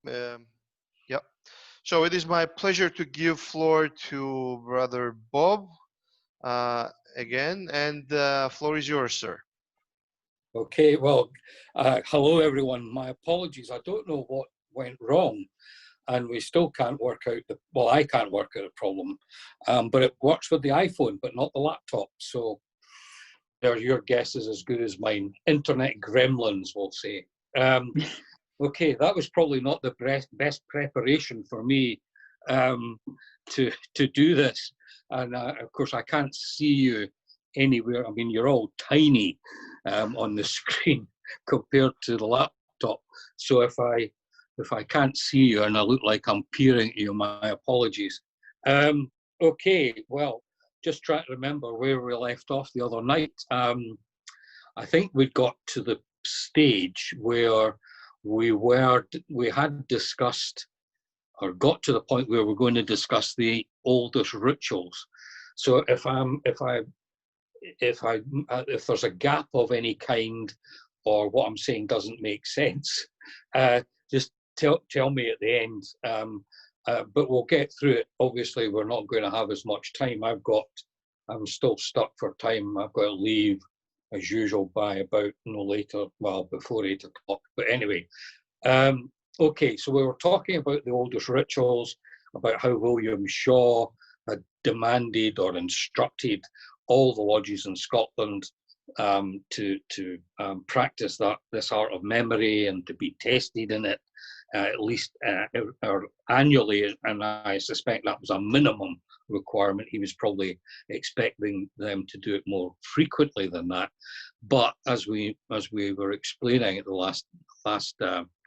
Um, yeah. So it is my pleasure to give floor to Brother Bob uh, again, and the floor is yours, sir. Okay, well, hello everyone. My apologies. I don't know what went wrong, and we still can't work out well, I can't work out the problem, but it works with the iPhone, but not the laptop. So your guess is as good as mine. Internet gremlins, we'll say. Okay, that was probably not the best preparation for me to do this, and of course I can't see you anywhere. I mean, you're all tiny on the screen compared to the laptop. So if I can't see you and I look like I'm peering at you, my apologies. Okay, well, just trying to remember where we left off the other night. I think we got to the stage where we had discussed or got to the point where we're going to discuss the oldest rituals. So if there's a gap of any kind, or what I'm saying doesn't make sense, just tell me at the end. But we'll get through it. Obviously, we're not going to have as much time. I'm still stuck for time. I've got to leave as usual by about no later, well, before 8 o'clock. But anyway, okay, so we were talking about the oldest rituals, about how William Shaw had demanded or instructed all the lodges in Scotland to practice this art of memory and to be tested in it at least or annually, and I suspect that was a minimum requirement. He was probably expecting them to do it more frequently than that. But as we were explaining at the last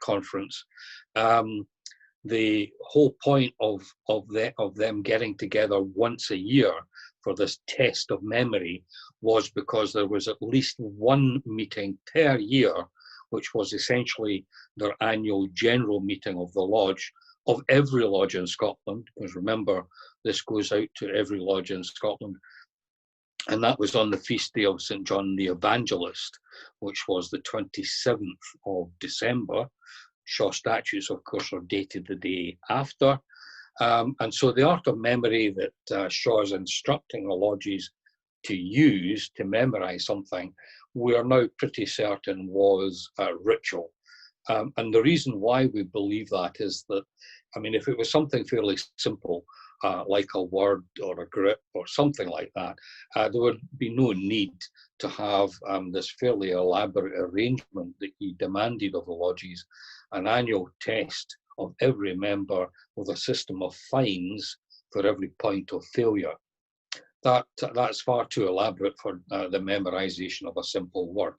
conference, the whole point of them getting together once a year for this test of memory was because there was at least one meeting per year, which was essentially their annual general meeting of the lodge, of every lodge in Scotland, because remember, this goes out to every lodge in Scotland. And that was on the feast day of St. John the Evangelist, which was the 27th of December. Shaw statutes, of course, are dated the day after. And so the art of memory that Shaw is instructing the lodges to use to memorize something, we are now pretty certain was a ritual. And the reason why we believe that is that, I mean, if it was something fairly simple, like a word or a grip or something like that, there would be no need to have this fairly elaborate arrangement that he demanded of the lodges, an annual test of every member with a system of fines for every point of failure. That's far too elaborate for the memorization of a simple word.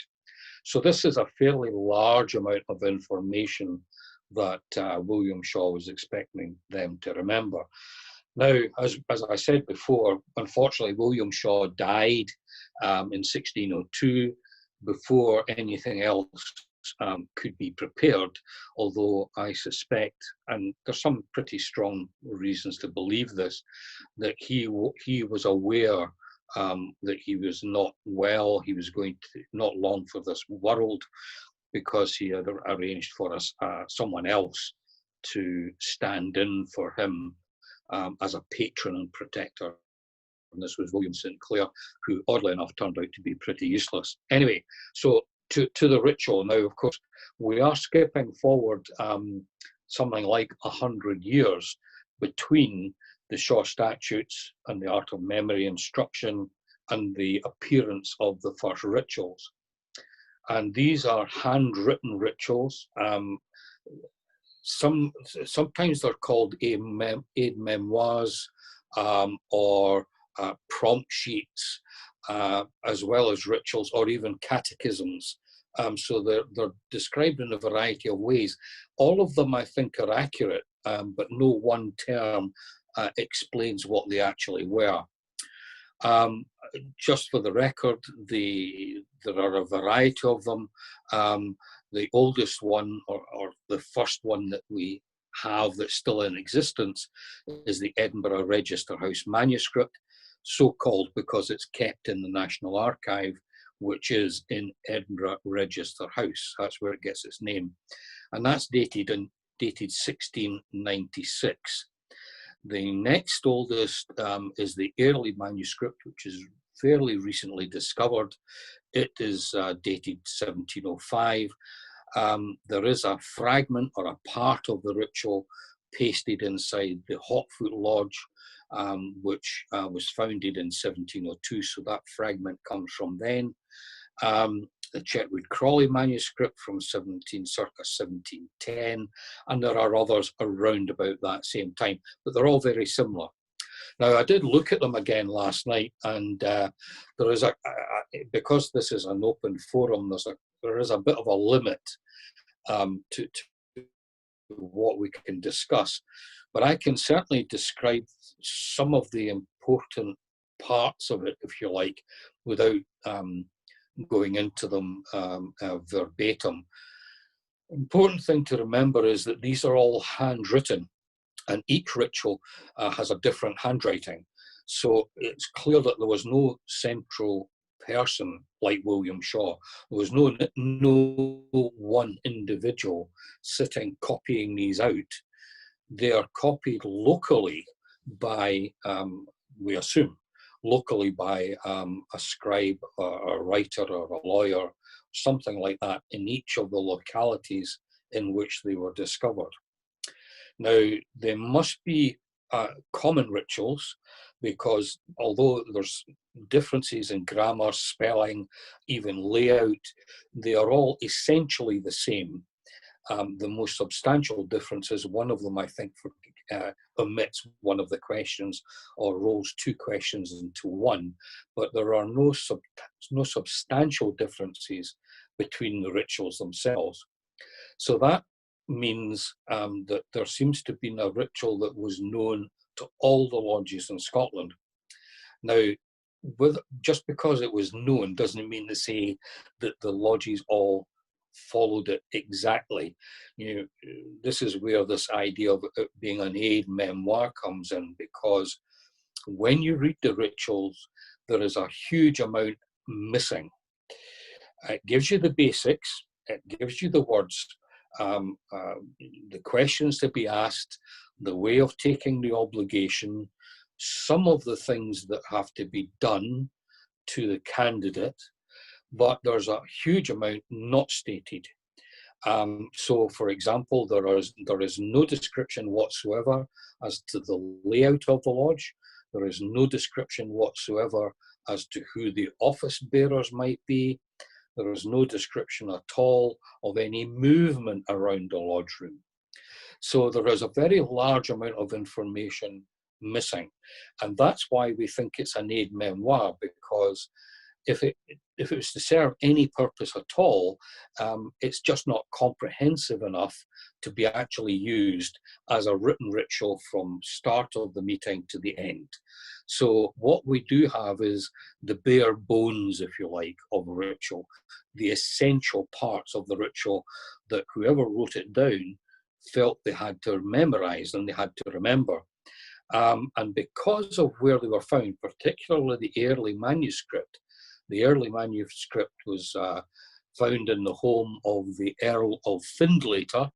So this is a fairly large amount of information that William Shaw was expecting them to remember. Now, as I said before, unfortunately, William Shaw died in 1602 before anything else could be prepared, although I suspect, and there's some pretty strong reasons to believe this, that he was aware that he was not well, he was going to not long for this world, because he had arranged for us someone else to stand in for him as a patron and protector. And this was William St. Clair, who oddly enough turned out to be pretty useless. Anyway, so to the ritual. Now, of course, we are skipping forward something like 100 years between the Shaw statutes and the art of memory instruction and the appearance of the first rituals. And these are handwritten rituals. Sometimes they're called aid memoirs or prompt sheets, as well as rituals or even catechisms. So they're described in a variety of ways. All of them, I think, are accurate, but no one term explains what they actually were. Just for the record, there are a variety of them. The oldest one, or the first one that we have that's still in existence, is the Edinburgh Register House manuscript, so called because it's kept in the National Archive, which is in Edinburgh Register House. That's where it gets its name. And that's dated in dated 1696. The next oldest is the early manuscript, which is fairly recently discovered. It is dated 1705. There is a fragment or a part of the ritual pasted inside the Hotfoot Lodge, which was founded in 1702, so that fragment comes from then. The Chetwood Crawley manuscript from circa 1710, and there are others around about that same time, but they're all very similar. Now, I did look at them again last night, and there is because this is an open forum, there is a bit of a limit to what we can discuss, but I can certainly describe some of the important parts of it, if you like, without going into them verbatim. Important thing to remember is that these are all handwritten, and each ritual has a different handwriting. So it's clear that there was no central person like William Shaw. There was no one individual sitting copying these out. They are copied locally by, we assume, locally by a scribe or a writer or a lawyer, something like that, in each of the localities in which they were discovered. Now, they must be common rituals, because although there's differences in grammar, spelling, even layout, they are all essentially the same. The most substantial difference is one of them, I think, omits one of the questions or rolls two questions into one, but there are no substantial differences between the rituals themselves. So that means that there seems to have been a ritual that was known to all the lodges in Scotland. Now, just because it was known doesn't mean to say that the lodges all followed it exactly. This is where this idea of it being an aid memoir comes in, because when you read the rituals, there is a huge amount missing. It gives you the basics, it gives you the words, the questions to be asked, the way of taking the obligation, some of the things that have to be done to the candidate, but there's a huge amount not stated. So, for example, there is no description whatsoever as to the layout of the lodge. There is no description whatsoever as to who the office bearers might be. There is no description at all of any movement around the lodge room. So there is a very large amount of information missing. And that's why we think it's an aid memoir, because if it was to serve any purpose at all, it's just not comprehensive enough to be actually used as a written ritual from start of the meeting to the end. So what we do have is the bare bones, if you like, of a ritual, the essential parts of the ritual that whoever wrote it down felt they had to memorize and they had to remember. And because of where they were found, particularly the early manuscript was found in the home of the Earl of Findlater,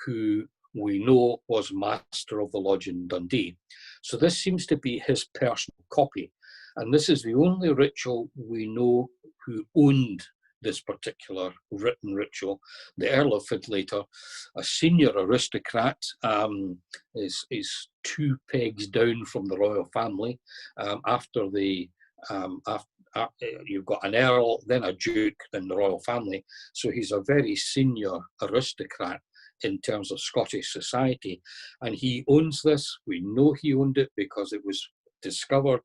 who we know was master of the lodge in Dundee. So this seems to be his personal copy. And this is the only ritual we know who owned this particular written ritual. The Earl of Findlater, a senior aristocrat, is 2 pegs down from the royal family. You've got an earl, then a duke in the royal family. So he's a very senior aristocrat in terms of Scottish society. And he owns this. We know he owned it because it was discovered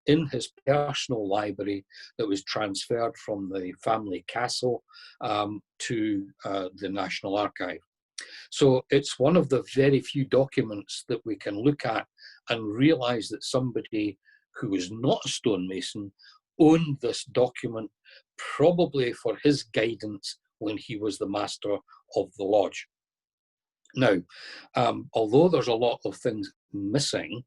in his personal library that was transferred from the family castle to the National Archive. So it's one of the very few documents that we can look at and realize that somebody who was not a stonemason owned this document, probably for his guidance when he was the master of the lodge. Now, although there's a lot of things missing,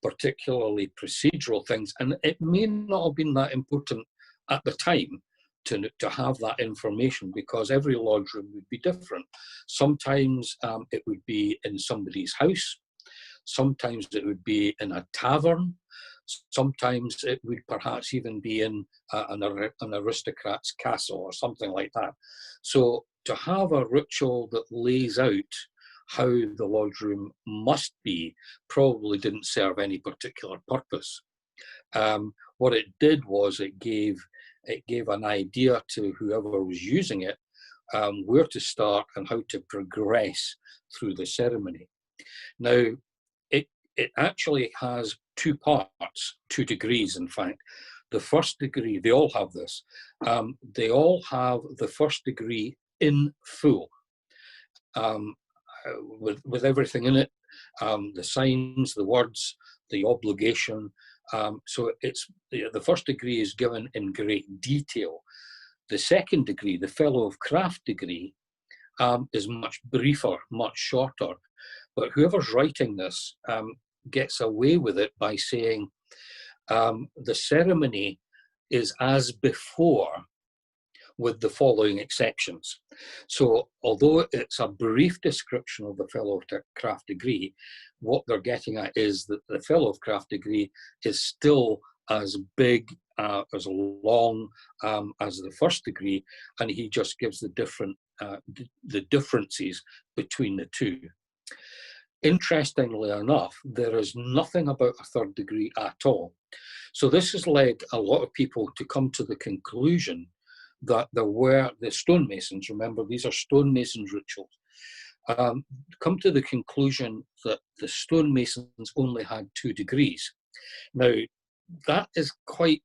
particularly procedural things, and it may not have been that important at the time to have that information, because every lodge room would be different. Sometimes it would be in somebody's house, sometimes it would be in a tavern, sometimes it would perhaps even be in an aristocrat's castle or something like that. So to have a ritual that lays out how the lodge room must be probably didn't serve any particular purpose. What it did was it gave an idea to whoever was using it where to start and how to progress through the ceremony. Now, it actually has two parts, 2 degrees, in fact. The first degree, they all have this. They all have the first degree in full, with everything in it, the signs, the words, the obligation. So the first degree is given in great detail. The second degree, the Fellow of Craft degree, is much briefer, much shorter. But whoever's writing this gets away with it by saying the ceremony is as before, with the following exceptions. So although it's a brief description of the Fellow of Craft degree, what they're getting at is that the Fellow of Craft degree is still as big, as long as the first degree, and he just gives the differences between the two. Interestingly enough, there is nothing about a third degree at all. So this has led a lot of people to come to the conclusion that there were the stonemasons, remember these are stonemasons rituals, come to the conclusion that the stonemasons only had 2 degrees. Now, that is quite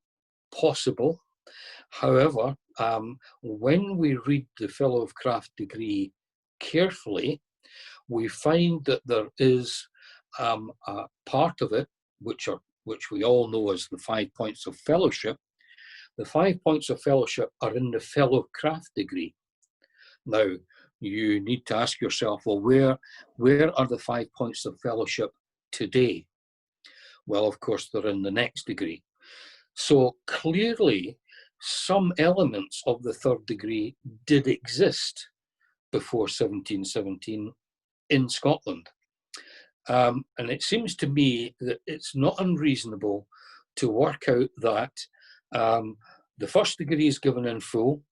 possible. However, when we read the Fellow of Craft degree carefully, we find that there is a part of it, which we all know as the 5 points of fellowship. The 5 points of fellowship are in the Fellow of Craft degree. Now, you need to ask yourself, well, where are the 5 points of fellowship today? Well, of course, they're in the next degree. So clearly, some elements of the third degree did exist before 1717 in Scotland. And it seems to me that it's not unreasonable to work out that the first degree is given in full,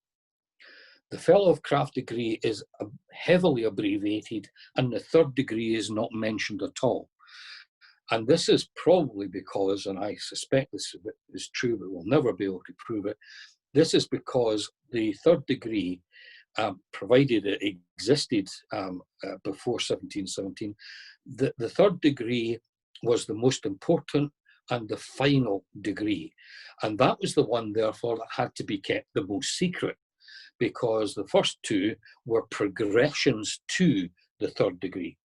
the Fellow of Craft degree is heavily abbreviated, and the third degree is not mentioned at all. And this is probably because, and I suspect this is true, but we'll never be able to prove it, this is because the third degree, provided it existed before 1717, the third degree was the most important and the final degree. And that was the one, therefore, that had to be kept the most secret, because the first 2 were progressions to the third degree.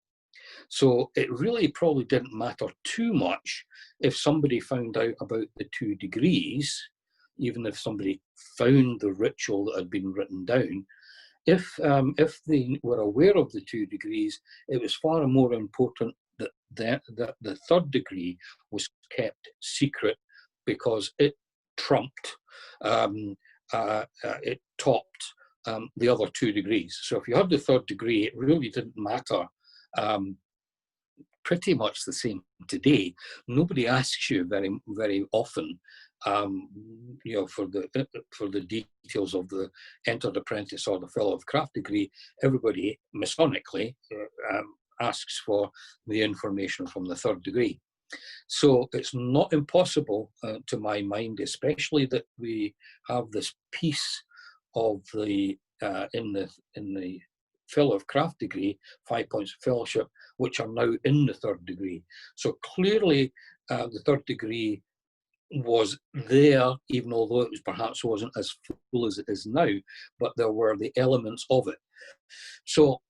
So it really probably didn't matter too much if somebody found out about the 2 degrees, even if somebody found the ritual that had been written down. If they were aware of the 2 degrees, it was far more important that the third degree was kept secret, because it trumped, it topped the other 2 degrees. So if you had the third degree, it really didn't matter. Pretty much the same today. Nobody asks you very, very often, for the details of the entered apprentice or the Fellow of Craft degree. Everybody Masonically asks for the information from the third degree. So it's not impossible, to my mind, especially that we have this piece of the in the Fellow of Craft degree, 5 points of fellowship, which are now in the third degree. So clearly, the third degree was there, even although it perhaps wasn't as full as it is now, but there were the elements of it. So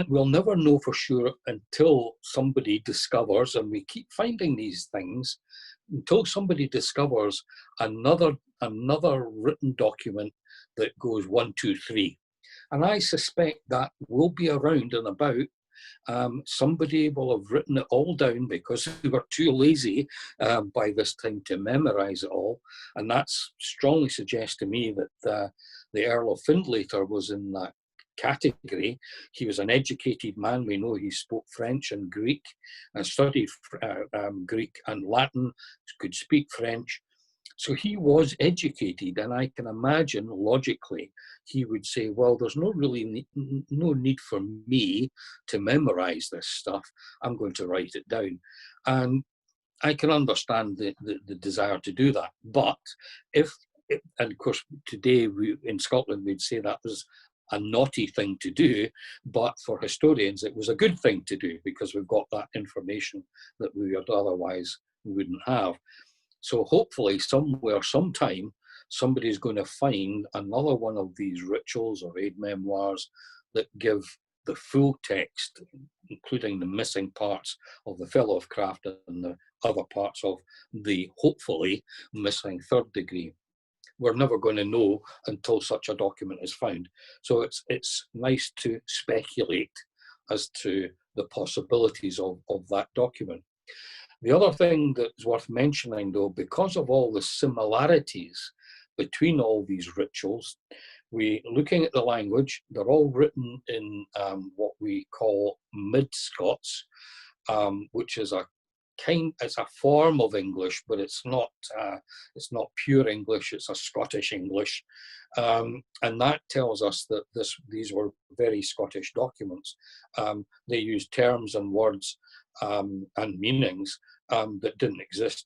we'll never know for sure until somebody discovers, and we keep finding these things, until somebody discovers another written document that goes 1, 2, 3. And I suspect that will be around and about. Somebody will have written it all down because we were too lazy by this time to memorize it all. And that strongly suggests to me that the Earl of Findlater was in that category. He was an educated man. We know he spoke French and Greek and studied Greek and Latin, could speak French. So he was educated, and I can imagine logically he would say, well, there's no need for me to memorize this stuff. I'm going to write it down. And I can understand the desire to do that. But and of course, today in Scotland, we'd say that was a naughty thing to do, but for historians, it was a good thing to do because we've got that information that we would otherwise wouldn't have. So hopefully somewhere, sometime, somebody's going to find another one of these rituals or aid memoirs that give the full text, including the missing parts of the Fellow of Craft and the other parts of the hopefully missing third degree. We're never going to know until such a document is found. So it's nice to speculate as to the possibilities of that document. The other thing that's worth mentioning, though, because of all the similarities between all these rituals, looking at the language, they're all written in what we call Mid-Scots, which is it's a form of English, but it's not pure English. It's a Scottish English, and that tells us that these were very Scottish documents. They use terms and words and meanings that didn't exist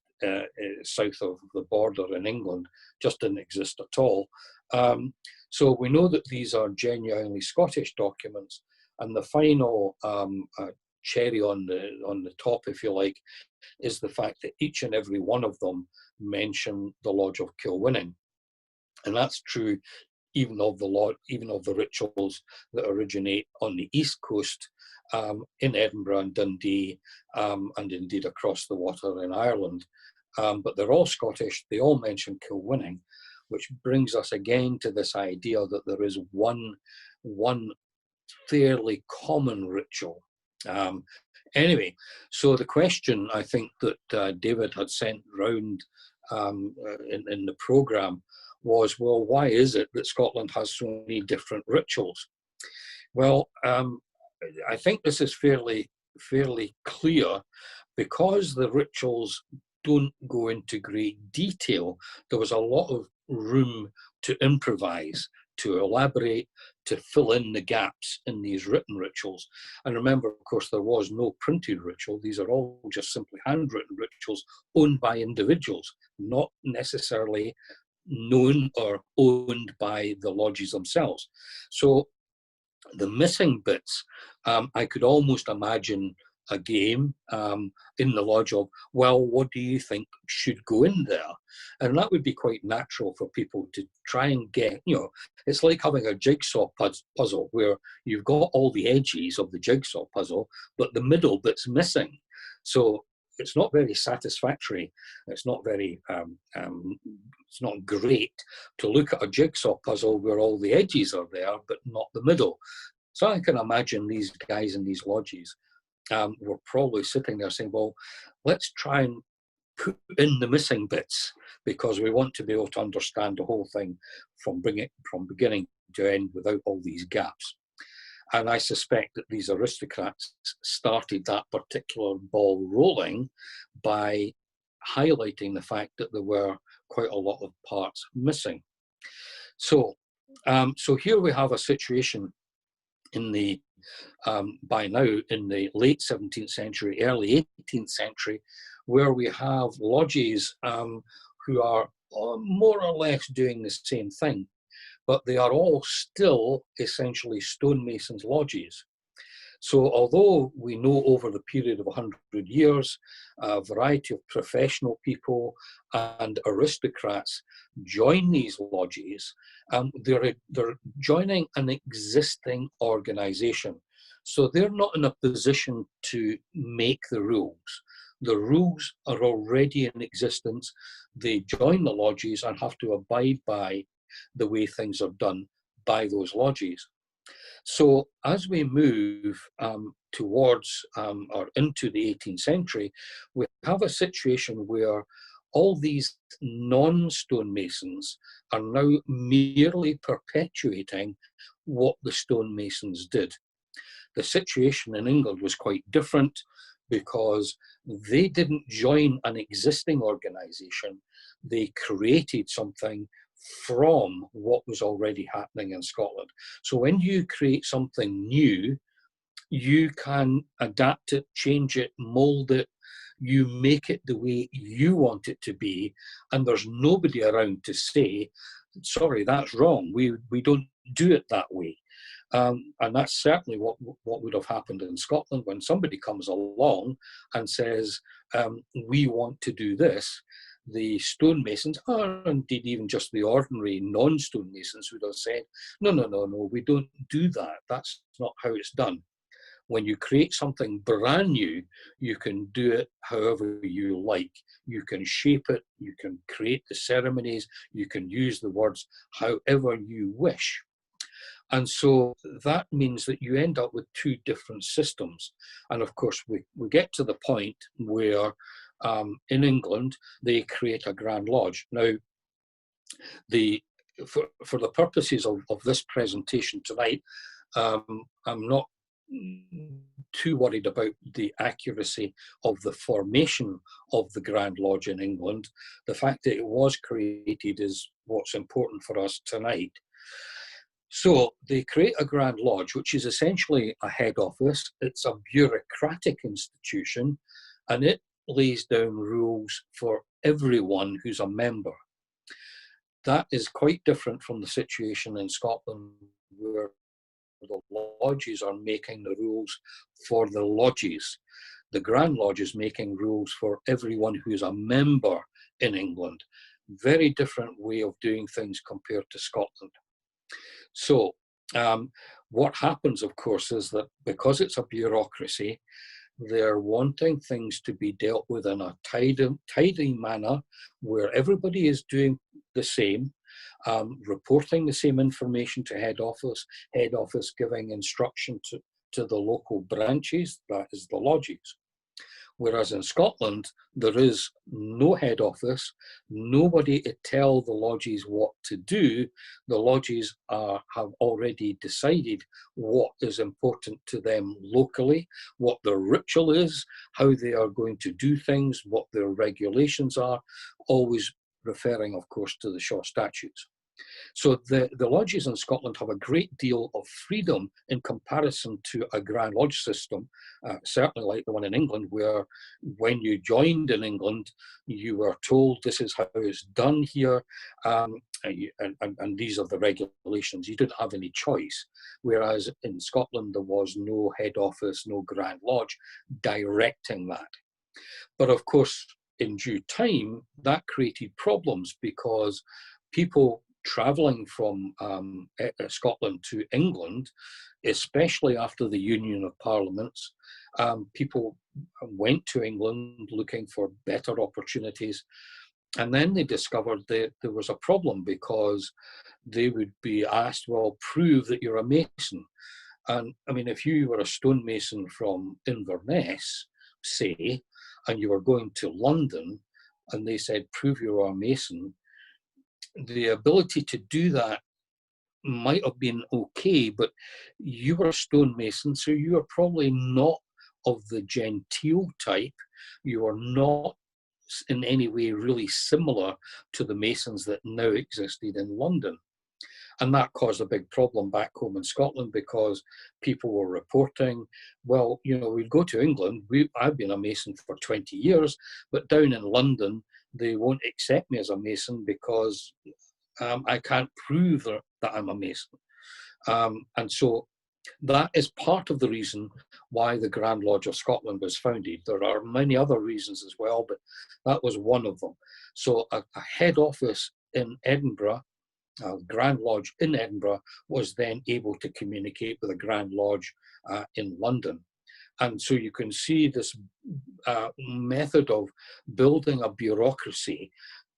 south of the border in England, just didn't exist at all. So we know that these are genuinely Scottish documents, and the final cherry on the top, if you like, is the fact that each and every one of them mention the Lodge of Kilwinning, and that's true even of the rituals that originate on the east coast, in Edinburgh and Dundee, and indeed across the water in Ireland. But they're all Scottish. They all mention Kilwinning, which brings us again to this idea that there is one fairly common ritual. Anyway, so the question I think that David had sent round in the programme was, well, why is it that Scotland has so many different rituals? Well, I think this is fairly clear because the rituals don't go into great detail. There was a lot of room to improvise, to elaborate, to fill in the gaps in these written rituals. And remember, of course, there was no printed ritual. These are all just simply handwritten rituals owned by individuals, not necessarily known or owned by the lodges themselves. So the missing bits, I could almost imagine a game in the lodge of, well, what do you think should go in there? And that would be quite natural for people to try and get, it's like having a jigsaw puzzle where you've got all the edges of the jigsaw puzzle, but the middle bit's missing. So it's not very satisfactory. It's not very, it's not great to look at a jigsaw puzzle where all the edges are there, but not the middle. So I can imagine these guys in these lodges were probably sitting there saying, well, let's try and put in the missing bits because we want to be able to understand the whole thing from beginning to end without all these gaps. And I suspect that these aristocrats started that particular ball rolling by highlighting the fact that there were quite a lot of parts missing. So, so here we have a situation in the by now in the late 17th century, early 18th century, where we have lodges who are more or less doing the same thing, but they are all still essentially stonemasons' lodges. So although we know over the period of 100 years, a variety of professional people and aristocrats join these lodges, they're joining an existing organization. So they're not in a position to make the rules. The rules are already in existence. They join the lodges and have to abide by the way things are done by those lodges. So as we move towards or into the 18th century, we have a situation where all these non-stonemasons are now merely perpetuating what the stonemasons did. The situation in England was quite different because they didn't join an existing organisation. They created something from what was already happening in Scotland. So when you create something new, you can adapt it, change it, mold it, you make it the way you want it to be, and there's nobody around to say, sorry, that's wrong, we don't do it that way. And that's certainly what would have happened in Scotland when somebody comes along and says, we want to do this. The stonemasons, or indeed even just the ordinary non-stonemasons, would have said, no, no, no, no, we don't do that. That's not how it's done. When you create something brand new, you can do it however you like. You can shape it, you can create the ceremonies, you can use the words however you wish. And so that means that you end up with two different systems. And of course, we get to the point where in England, they create a Grand Lodge. Now, for the purposes of this presentation tonight, I'm not too worried about the accuracy of the formation of the Grand Lodge in England. The fact that it was created is what's important for us tonight. So they create a Grand Lodge, which is essentially a head office. It's a bureaucratic institution, and it lays down rules for everyone who's a member. That is quite different from the situation in Scotland, where the lodges are making the rules for the lodges. The Grand Lodge is making rules for everyone who's a member in England. Very different way of doing things compared to Scotland. So what happens, of course, is that because it's a bureaucracy, they're wanting things to be dealt with in a tidy manner where everybody is doing the same, reporting the same information to head office giving instruction to the local branches, that is the lodges. Whereas in Scotland, there is no head office, nobody to tell the lodges what to do. The lodges have already decided what is important to them locally, what their ritual is, how they are going to do things, what their regulations are, always referring, of course, to the Shaw Statutes. So the lodges in Scotland have a great deal of freedom in comparison to a Grand Lodge system, certainly like the one in England, where when you joined in England, you were told this is how it's done here, and these are the regulations. You didn't have any choice. Whereas in Scotland, there was no head office, no Grand Lodge directing that. But of course, in due time, that created problems because people travelling from Scotland to England, especially after the Union of Parliaments, people went to England looking for better opportunities. And then they discovered that there was a problem because they would be asked, well, prove that you're a Mason. And I mean, if you were a stonemason from Inverness, say, and you were going to London, and they said, prove you're a Mason, the ability to do that might have been okay, but you were a stonemason, so you are probably not of the genteel type. You are not in any way really similar to the Masons that now existed in London. And that caused a big problem back home in Scotland because people were reporting, well, you know, we'd go to England, I've been a Mason for 20 years, but down in London, they won't accept me as a Mason because I can't prove that I'm a Mason. And so that is part of the reason why the Grand Lodge of Scotland was founded. There are many other reasons as well, but that was one of them. So a head office in Edinburgh, a Grand Lodge in Edinburgh, was then able to communicate with a Grand Lodge in London. And so you can see this method of building a bureaucracy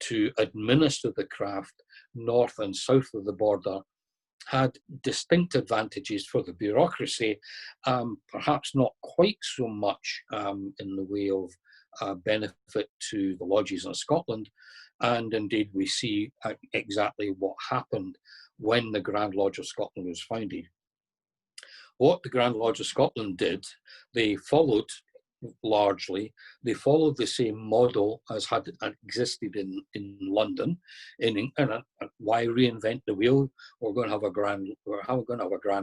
to administer the craft north and south of the border had distinct advantages for the bureaucracy, perhaps not quite so much in the way of benefit to the lodges in Scotland. And indeed, we see exactly what happened when the Grand Lodge of Scotland was founded. What the Grand Lodge of Scotland did, they followed largely, they followed the same model as had existed in London. Why reinvent the wheel? We're going to have a grand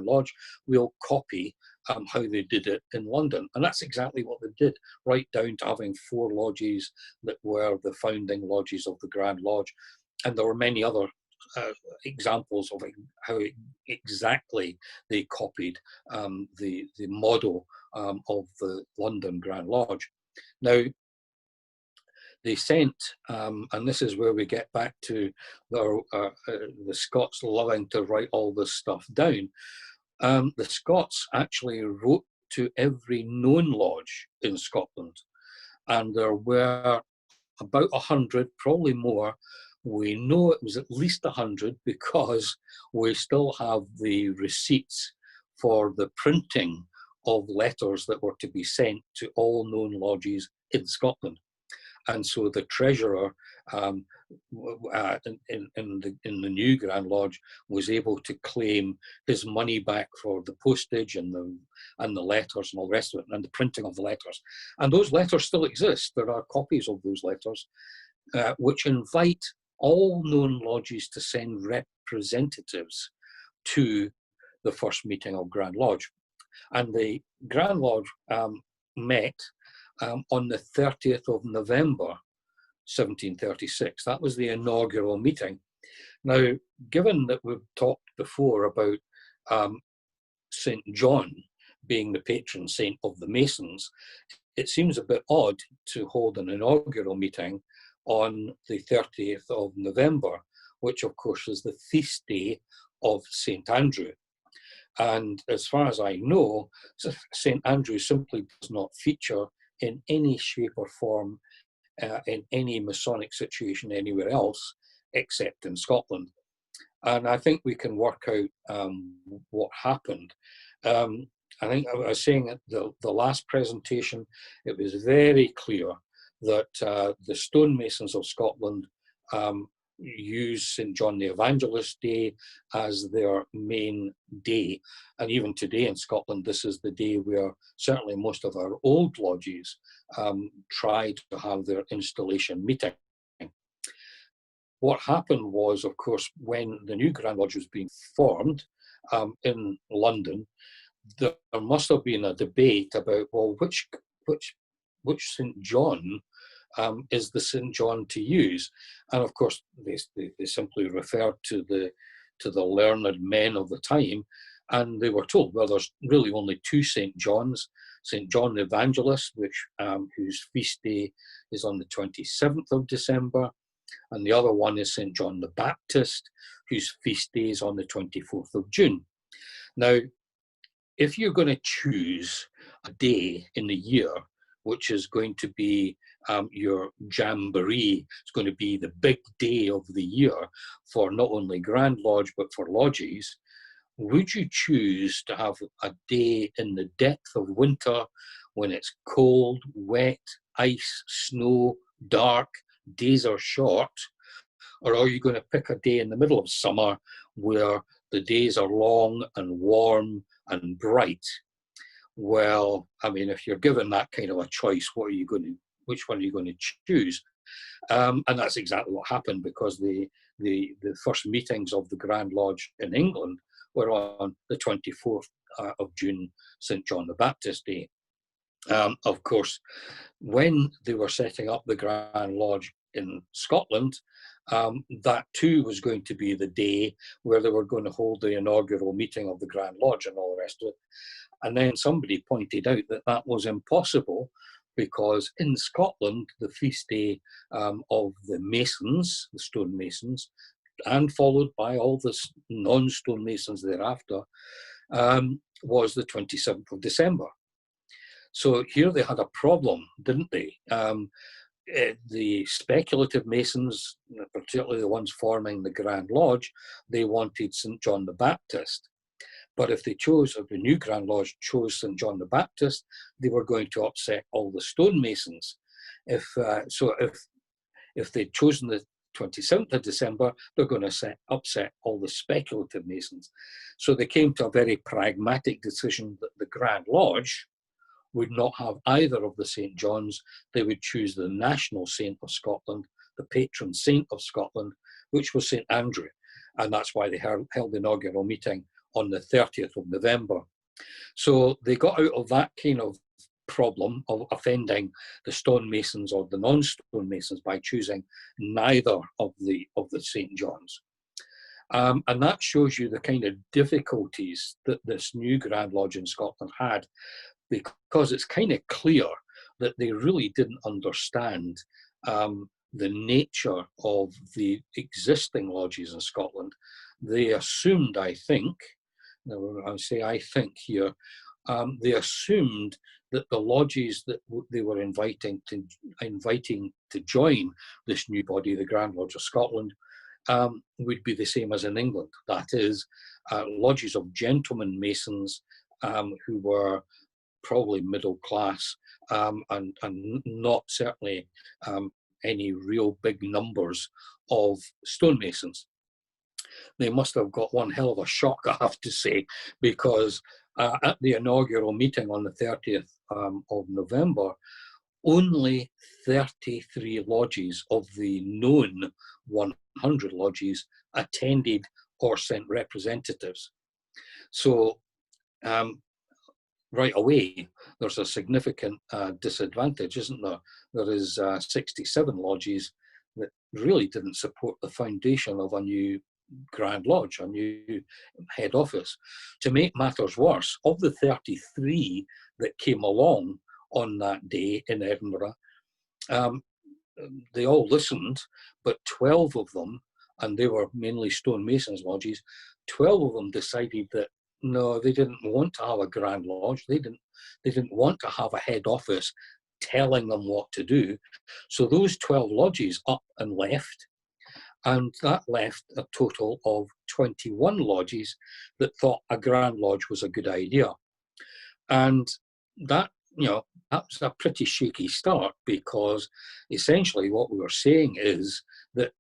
lodge. We'll copy how they did it in London, and that's exactly what they did, right down to having 4 lodges that were the founding lodges of the Grand Lodge, and there were many other examples of how exactly they copied the model of the London Grand Lodge. Now, they sent, and this is where we get back to the Scots loving to write all this stuff down. The Scots actually wrote to every known lodge in Scotland, and there were about 100, probably more. We know it was at least 100 because we still have the receipts for the printing of letters that were to be sent to all known lodges in Scotland. And so the treasurer in the new Grand Lodge was able to claim his money back for the postage and the letters and all the rest of it, and the printing of the letters. And those letters still exist. There are copies of those letters, which invite all known lodges to send representatives to the first meeting of Grand Lodge. And the Grand Lodge met on the 30th of November, 1736. That was the inaugural meeting. Now, given that we've talked before about St. John being the patron saint of the Masons, it seems a bit odd to hold an inaugural meeting on the 30th of November, which of course is the feast day of St. Andrew. And as far as I know, St. Andrew simply does not feature in any shape or form in any Masonic situation anywhere else except in Scotland. And I think we can work out what happened. I think I was saying at the last presentation, it was very clear that the stonemasons of Scotland use St. John the Evangelist Day as their main day. And even today in Scotland, this is the day where certainly most of our old lodges try to have their installation meeting. What happened was, of course, when the new Grand Lodge was being formed in London, there must have been a debate about, well, which St. John is the St. John to use? And of course, they simply referred to the learned men of the time, and they were told, well, there's really only 2 St. Johns: St. John the Evangelist, whose feast day is on the 27th of December, and the other one is St. John the Baptist, whose feast day is on the 24th of June. Now, if you're going to choose a day in the year which is going to be your jamboree, it's going to be the big day of the year for not only Grand Lodge but for lodges, would you choose to have a day in the depth of winter when it's cold, wet, ice, snow, dark, days are short? Or are you going to pick a day in the middle of summer where the days are long and warm and bright? Well, I mean, if you're given that kind of a choice, which one are you going to choose? And that's exactly what happened, because the first meetings of the Grand Lodge in England were on the 24th of June, St. John the Baptist Day. Of course, when they were setting up the Grand Lodge in Scotland, that too was going to be the day where they were going to hold the inaugural meeting of the Grand Lodge and all the rest of it. And then somebody pointed out that that was impossible, because in Scotland, the feast day of the Masons, the stonemasons, and followed by all the non-stonemasons thereafter, was the 27th of December. So here they had a problem, didn't they? the speculative Masons, particularly the ones forming the Grand Lodge, they wanted St. John the Baptist. But if the new Grand Lodge chose St. John the Baptist, they were going to upset all the stonemasons. If they'd chosen the 27th of December, they're going to upset all the speculative Masons. So they came to a very pragmatic decision that the Grand Lodge would not have either of the St. Johns. They would choose the national saint of Scotland, the patron saint of Scotland, which was St. Andrew. And that's why they held the inaugural meeting on the 30th of November. So they got out of that kind of problem of offending the stonemasons or the non-stonemasons by choosing neither of the St. Johns. And that shows you the kind of difficulties that this new Grand Lodge in Scotland had, because it's kind of clear that they really didn't understand the nature of the existing lodges in Scotland. They assumed, I think, now I say I think here, they assumed that the lodges that they were inviting to join this new body, the Grand Lodge of Scotland, would be the same as in England. That is, lodges of gentlemen masons who were probably middle class and not certainly any real big numbers of stonemasons. They must have got one hell of a shock, I have to say, because at the inaugural meeting on the 30th of November, only 33 lodges of the known 100 lodges attended or sent representatives. So right away, there's a significant disadvantage, isn't there? There is 67 lodges that really didn't support the foundation of a new Grand Lodge, a new head office. To make matters worse, of the 33 that came along on that day in Edinburgh, they all listened, but 12 of them, and they were mainly stonemasons lodges, 12 of them decided that no, they didn't want to have a Grand Lodge. They didn't want to have a head office telling them what to do. So those 12 lodges up and left, and that left a total of 21 lodges that thought a Grand Lodge was a good idea. And that, that was a pretty shaky start, because essentially what we were saying is that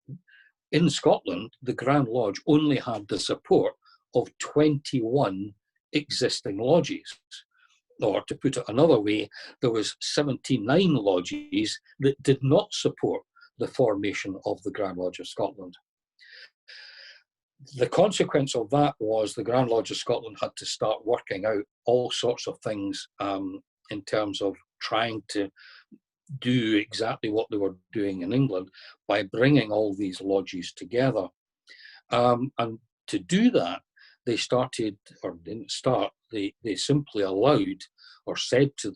in Scotland, the Grand Lodge only had the support of 21 existing lodges. Or to put it another way, there was 79 lodges that did not support the formation of the Grand Lodge of Scotland. The consequence of that was the Grand Lodge of Scotland had to start working out all sorts of things in terms of trying to do exactly what they were doing in England by bringing all these lodges together. And to do that, they started, or didn't start, they simply allowed or said to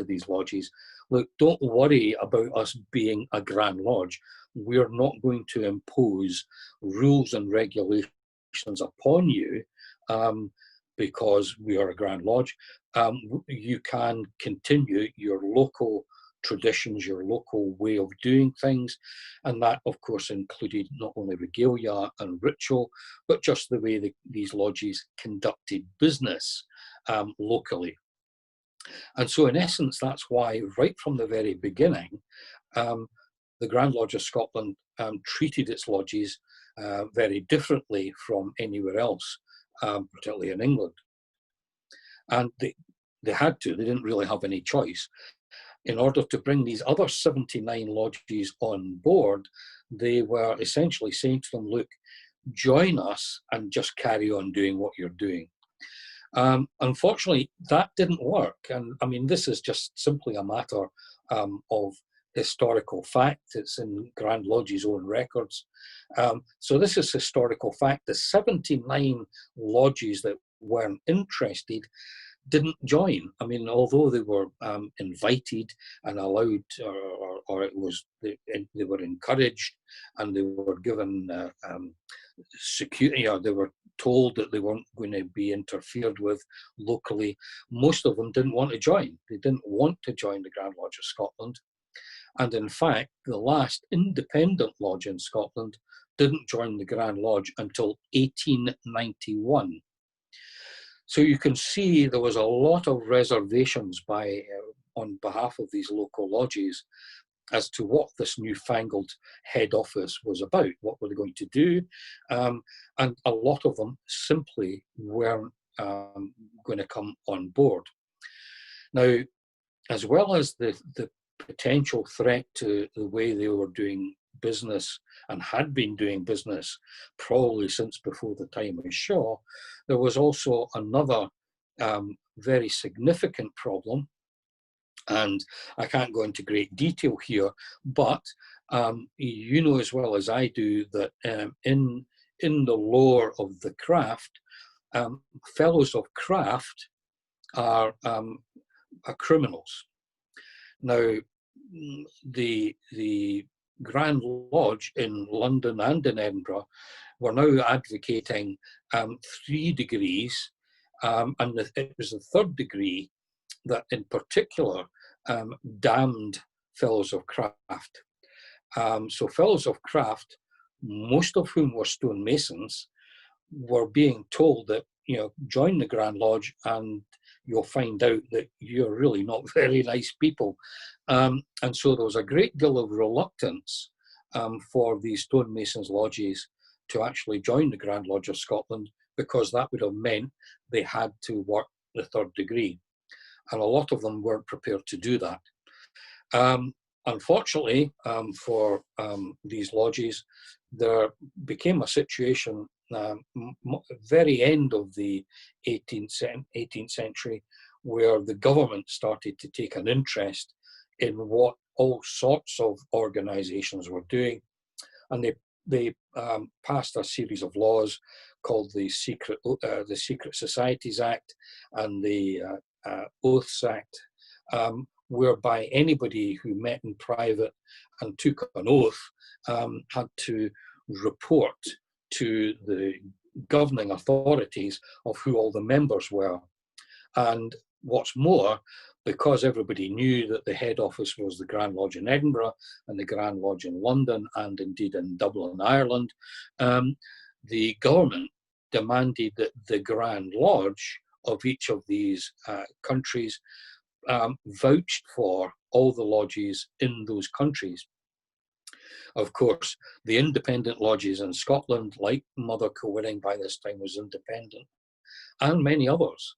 these lodges, look, don't worry about us being a Grand Lodge. We're not going to impose rules and regulations upon you because we are a Grand Lodge. You can continue your local traditions, your local way of doing things. And that, of course, included not only regalia and ritual, but just the way these lodges conducted business locally. And so, in essence, that's why, right from the very beginning, the Grand Lodge of Scotland treated its lodges very differently from anywhere else, particularly in England. And they had to, they didn't really have any choice. In order to bring these other 79 lodges on board, they were essentially saying to them, look, join us and just carry on doing what you're doing. Unfortunately, that didn't work. And I mean, this is just simply a matter of historical fact. It's in Grand Lodge's own records. So this is historical fact. The 79 lodges that weren't interested didn't join. I mean, although they were invited and allowed, or it was they were encouraged, and they were given security, or they were told that they weren't going to be interfered with locally. Most of them didn't want to join. They didn't want to join the Grand Lodge of Scotland. And in fact, the last independent lodge in Scotland didn't join the Grand Lodge until 1891. So you can see there was a lot of reservations on behalf of these local lodges as to what this newfangled head office was about. What were they going to do? And a lot of them simply weren't going to come on board. Now, as well as the potential threat to the way they were doing business and had been doing business probably since before the time of Shaw, there was also another very significant problem. And I can't go into great detail here, but you know as well as I do that in the lore of the craft, fellows of craft are criminals. Now, the Grand Lodge in London and in Edinburgh were now advocating 3 degrees, and it was the 3rd degree that in particular damned fellows of craft. So fellows of craft, most of whom were stonemasons, were being told that, you know, join the Grand Lodge and you'll find out that you're really not very nice people. And so there was a great deal of reluctance for these stonemasons lodges to actually join the Grand Lodge of Scotland, because that would have meant they had to work the 3rd degree. And a lot of them weren't prepared to do that. Unfortunately for these lodges, there became a situation very end of the 18th century where the government started to take an interest in what all sorts of organizations were doing. And they passed a series of laws called the Secret Societies Act and the Oaths Act, whereby anybody who met in private and took an oath had to report to the governing authorities of who all the members were. And what's more, because everybody knew that the head office was the Grand Lodge in Edinburgh and the Grand Lodge in London and indeed in Dublin, Ireland, the government demanded that the Grand Lodge of each of these countries vouched for all the lodges in those countries. Of course, the independent lodges in Scotland, like Mother Corinne by this time was independent, and many others,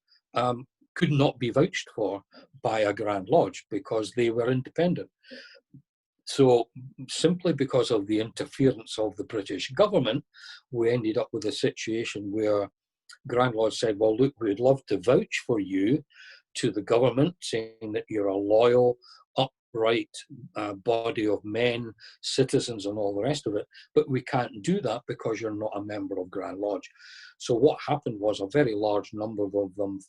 could not be vouched for by a Grand Lodge because they were independent. So simply because of the interference of the British government, we ended up with a situation where Grand Lodge said, well, look, we'd love to vouch for you to the government, saying that you're a loyal, upright body of men, citizens and all the rest of it, but we can't do that because you're not a member of Grand Lodge. So what happened was a very large number of them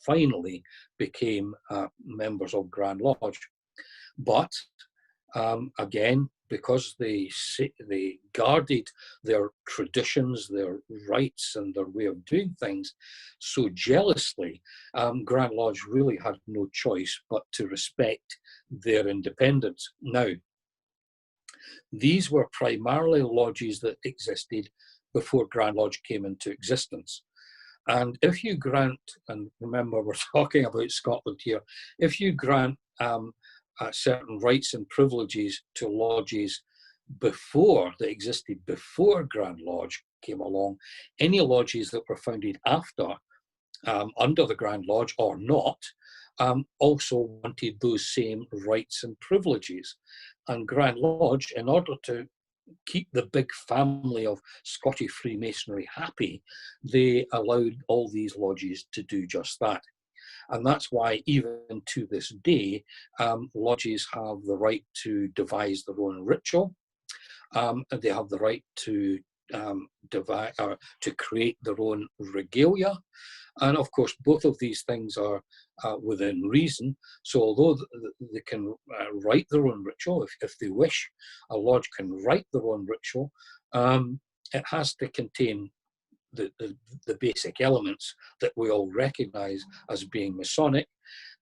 finally became members of Grand Lodge. But again, because they guarded their traditions, their rights, and their way of doing things so jealously, Grand Lodge really had no choice but to respect their independence. Now, these were primarily lodges that existed before Grand Lodge came into existence. And if you grant, and remember we're talking about Scotland here, if you grant certain rights and privileges to lodges before, that existed before Grand Lodge came along, any lodges that were founded after, under the Grand Lodge or not, also wanted those same rights and privileges. And Grand Lodge, in order to keep the big family of Scottish Freemasonry happy, they allowed all these lodges to do just that. And that's why even to this day, lodges have the right to devise their own ritual. They have the right to to create their own regalia. And of course, both of these things are within reason. So although they can write their own ritual, if they wish, a lodge can write their own ritual, it has to contain the basic elements that we all recognize as being Masonic.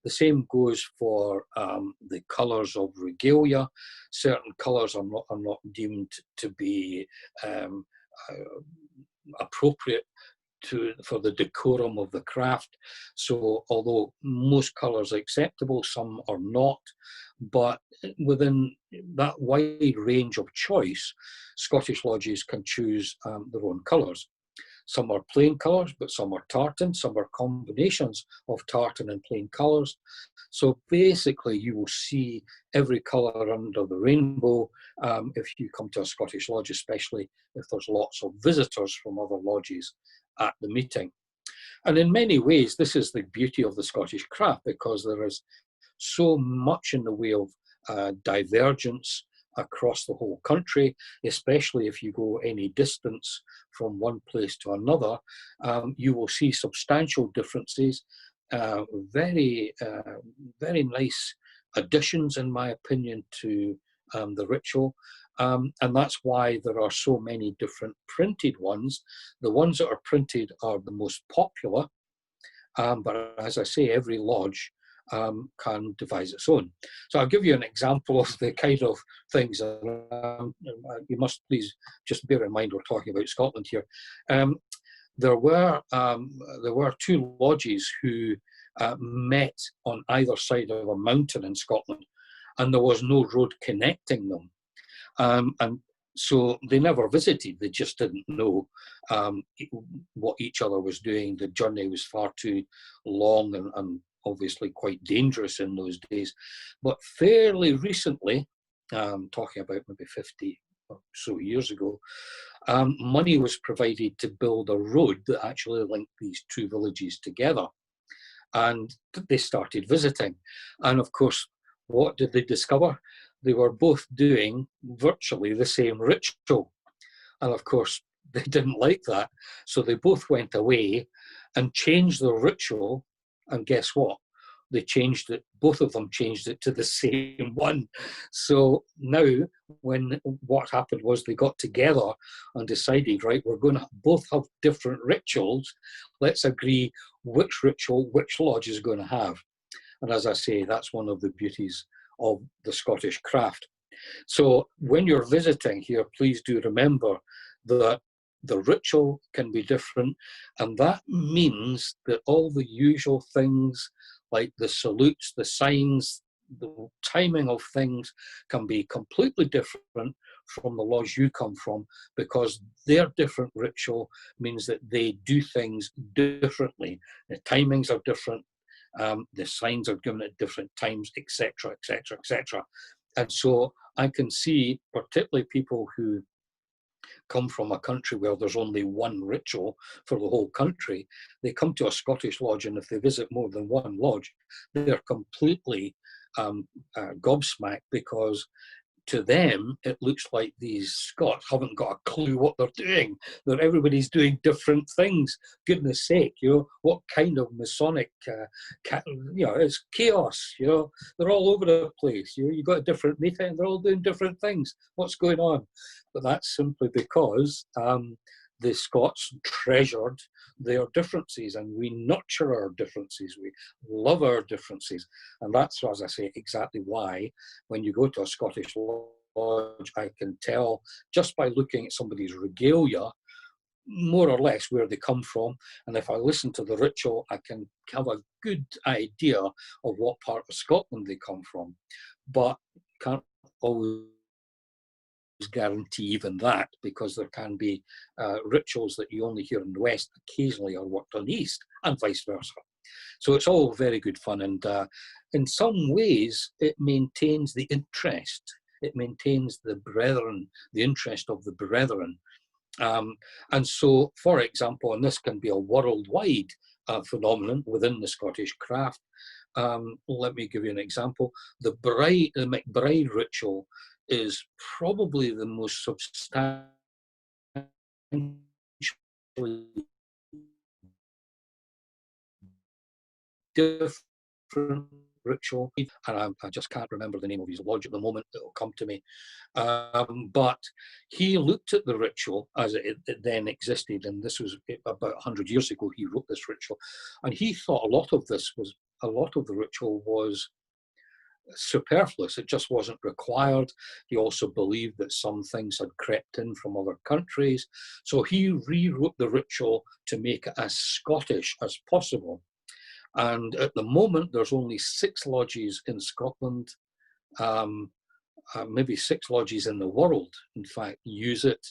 The same goes for the colours of regalia. Certain colours are not deemed to be appropriate for the decorum of the craft. So although most colours are acceptable, some are not. But within that wide range of choice, Scottish lodges can choose their own colours. Some are plain colours, but some are tartan. Some are combinations of tartan and plain colours. So basically, you will see every colour under the rainbow if you come to a Scottish lodge, especially if there's lots of visitors from other lodges at the meeting. And in many ways, this is the beauty of the Scottish craft, because there is so much in the way of divergence across the whole country, especially if you go any distance from one place to another. You will see substantial differences, very nice additions, in my opinion, to the ritual. And that's why there are so many different printed ones. The ones that are printed are the most popular, but as I say, every lodge can devise its own. So I'll give you an example of the kind of things. You must please just bear in mind we're talking about Scotland here. There were two lodges who met on either side of a mountain in Scotland, and there was no road connecting them. And so they never visited. They just didn't know what each other was doing. The journey was far too long and obviously quite dangerous in those days. But fairly recently, talking about maybe 50 or so years ago, money was provided to build a road that actually linked these two villages together. And they started visiting. And of course, what did they discover? They were both doing virtually the same ritual. And of course, they didn't like that. So they both went away and changed their ritual. And guess what? They changed it, both of them changed it to the same one. So now, what happened was they got together and decided, right, we're going to both have different rituals. Let's agree which ritual which lodge is going to have. And as I say, that's one of the beauties of the Scottish craft. So when you're visiting here, please do remember that the ritual can be different, and that means that all the usual things like the salutes, the signs, the timing of things can be completely different from the lodge you come from, because their different ritual means that they do things differently. The timings are different, the signs are given at different times, etc., etc., etc. And so I can see, particularly people who come from a country where there's only one ritual for the whole country, they come to a Scottish lodge, and if they visit more than one lodge, they're completely gobsmacked, because to them, it looks like these Scots haven't got a clue what they're doing. That everybody's doing different things. Goodness sake, what kind of Masonic, it's chaos. They're all over the place. You've got a different meeting, they're all doing different things. What's going on? But that's simply because the Scots treasured their differences, and we nurture our differences. We love our differences. And that's, as I say, exactly why when you go to a Scottish lodge, I can tell just by looking at somebody's regalia, more or less where they come from. And if I listen to the ritual, I can have a good idea of what part of Scotland they come from. But can't always guarantee even that, because there can be rituals that you only hear in the West occasionally are worked on the East, and vice versa. So it's all very good fun, and in some ways it maintains the interest. It maintains the brethren, the interest of the brethren. And so, for example, and this can be a worldwide phenomenon within the Scottish craft. Let me give you an example. The McBride ritual is probably the most substantially different ritual, and I just can't remember the name of his lodge at the moment. It'll come to me. But he looked at the ritual as it then existed, and this was about 100 years ago he wrote this ritual, and he thought a lot of this was a lot of the ritual was superfluous. It just wasn't required. He also believed that some things had crept in from other countries. So he rewrote the ritual to make it as Scottish as possible. And at the moment, there's only 6 lodges in Scotland, maybe 6 lodges in the world, in fact, use it.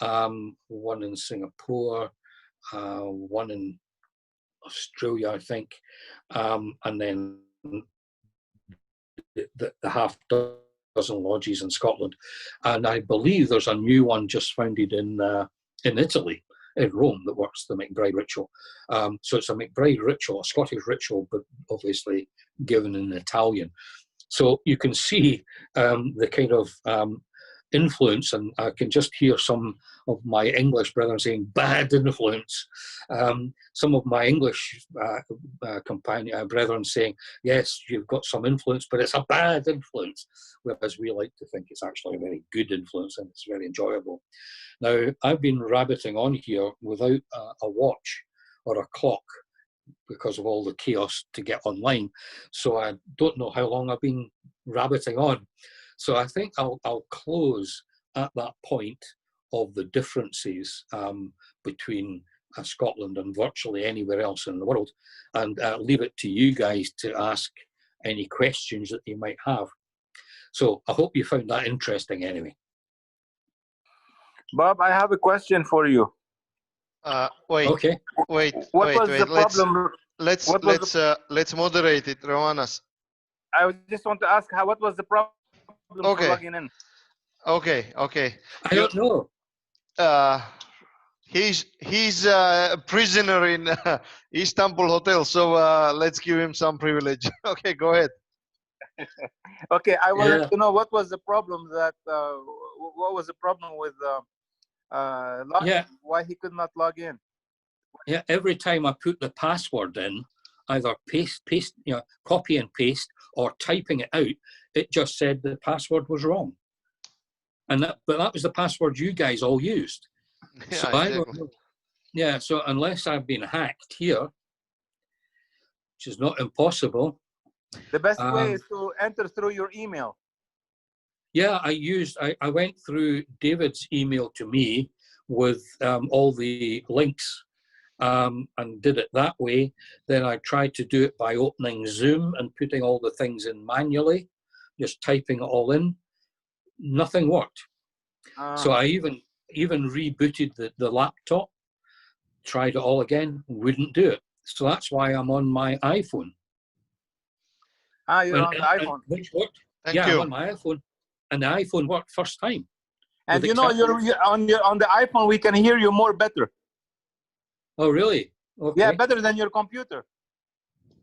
One in Singapore, one in Australia, I think, and then the half dozen lodges in Scotland. And I believe there's a new one just founded in Italy, in Rome, that works the McBride ritual. So it's a McBride ritual, a Scottish ritual, but obviously given in Italian. So you can see the kind of influence, and I can just hear some of my English brethren saying bad influence. Some of my English brethren saying, yes, you've got some influence, but it's a bad influence, whereas we like to think it's actually a very good influence and it's very enjoyable. Now, I've been rabbiting on here without a watch or a clock because of all the chaos to get online. So I don't know how long I've been rabbiting on. So I think I'll close at that point of the differences between Scotland and virtually anywhere else in the world, and leave it to you guys to ask any questions that you might have. So I hope you found that interesting anyway. Bob, I have a question for you. Wait. Okay. Wait. The problem? Let's moderate it, Romanas. I just want to ask what was the problem for logging in? Okay. I don't know. He's a prisoner in Istanbul hotel, so let's give him some privilege. Okay, go ahead. Okay, I wanted to know what was the problem what was the problem with why he could not log in. Yeah, every time I put the password in, either paste, copy and paste, or typing it out, it just said the password was wrong. But that was the password you guys all used. Yeah, so exactly. I don't know. Yeah, so unless I've been hacked here, which is not impossible. The best way is to enter through your email. Yeah, I went through David's email to me with all the links and did it that way. Then I tried to do it by opening Zoom and putting all the things in manually, just typing it all in. Nothing worked. So I even rebooted the laptop, tried it all again, wouldn't do it. So that's why I'm on my iPhone. You're on the iPhone. Which worked. Thank you. I'm on my iPhone. And the iPhone worked first time. And you're on the iPhone, we can hear you more better. Oh, really? Okay. Yeah, better than your computer.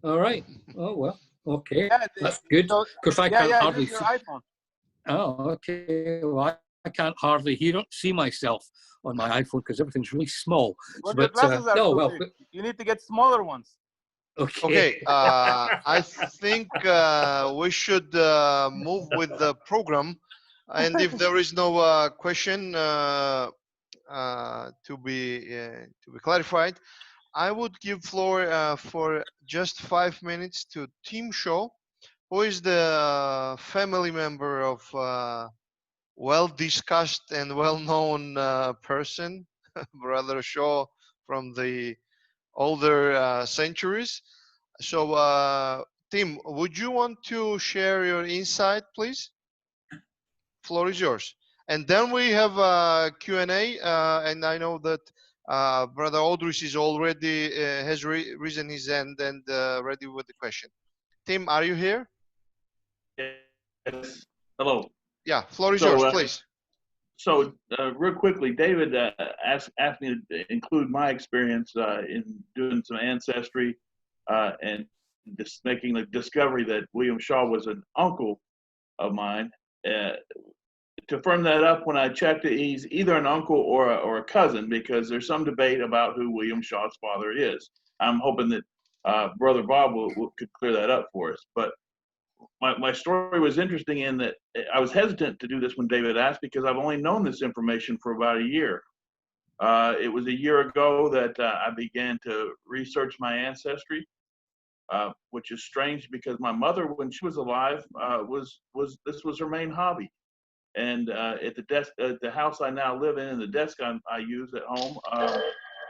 All right. Oh, well, okay. Yeah, that's good. Because I can't hardly see. Your iPhone. Oh, okay. Well, I can't hardly see myself on my iPhone because everything's really small. Well, your glasses are too big. You need to get smaller ones. Okay. I think we should move with the program, and if there is no question to be clarified, I would give floor for just 5 minutes to Tim Shaw, who is the family member of well-discussed and well-known person, Brother Shaw from the older centuries. So, Tim, would you want to share your insight, please? Floor is yours. And then we have a Q&A, and I know that Brother Aldrich is already has risen his hand and ready with the question. Tim, are you here? Yes. Hello. Yeah, floor is yours, please. So, real quickly, David asked me to include my experience in doing some ancestry and just making the discovery that William Shaw was an uncle of mine. To firm that up, when I checked it, he's either an uncle or a cousin, because there's some debate about who William Shaw's father is. I'm hoping that Brother Bob could clear that up for us. But my story was interesting in that I was hesitant to do this when David asked, because I've only known this information for about a year. It was a year ago that I began to research my ancestry. which is strange because my mother, when she was alive, this was her main hobby. And at the house I now live in, and the desk I use at home,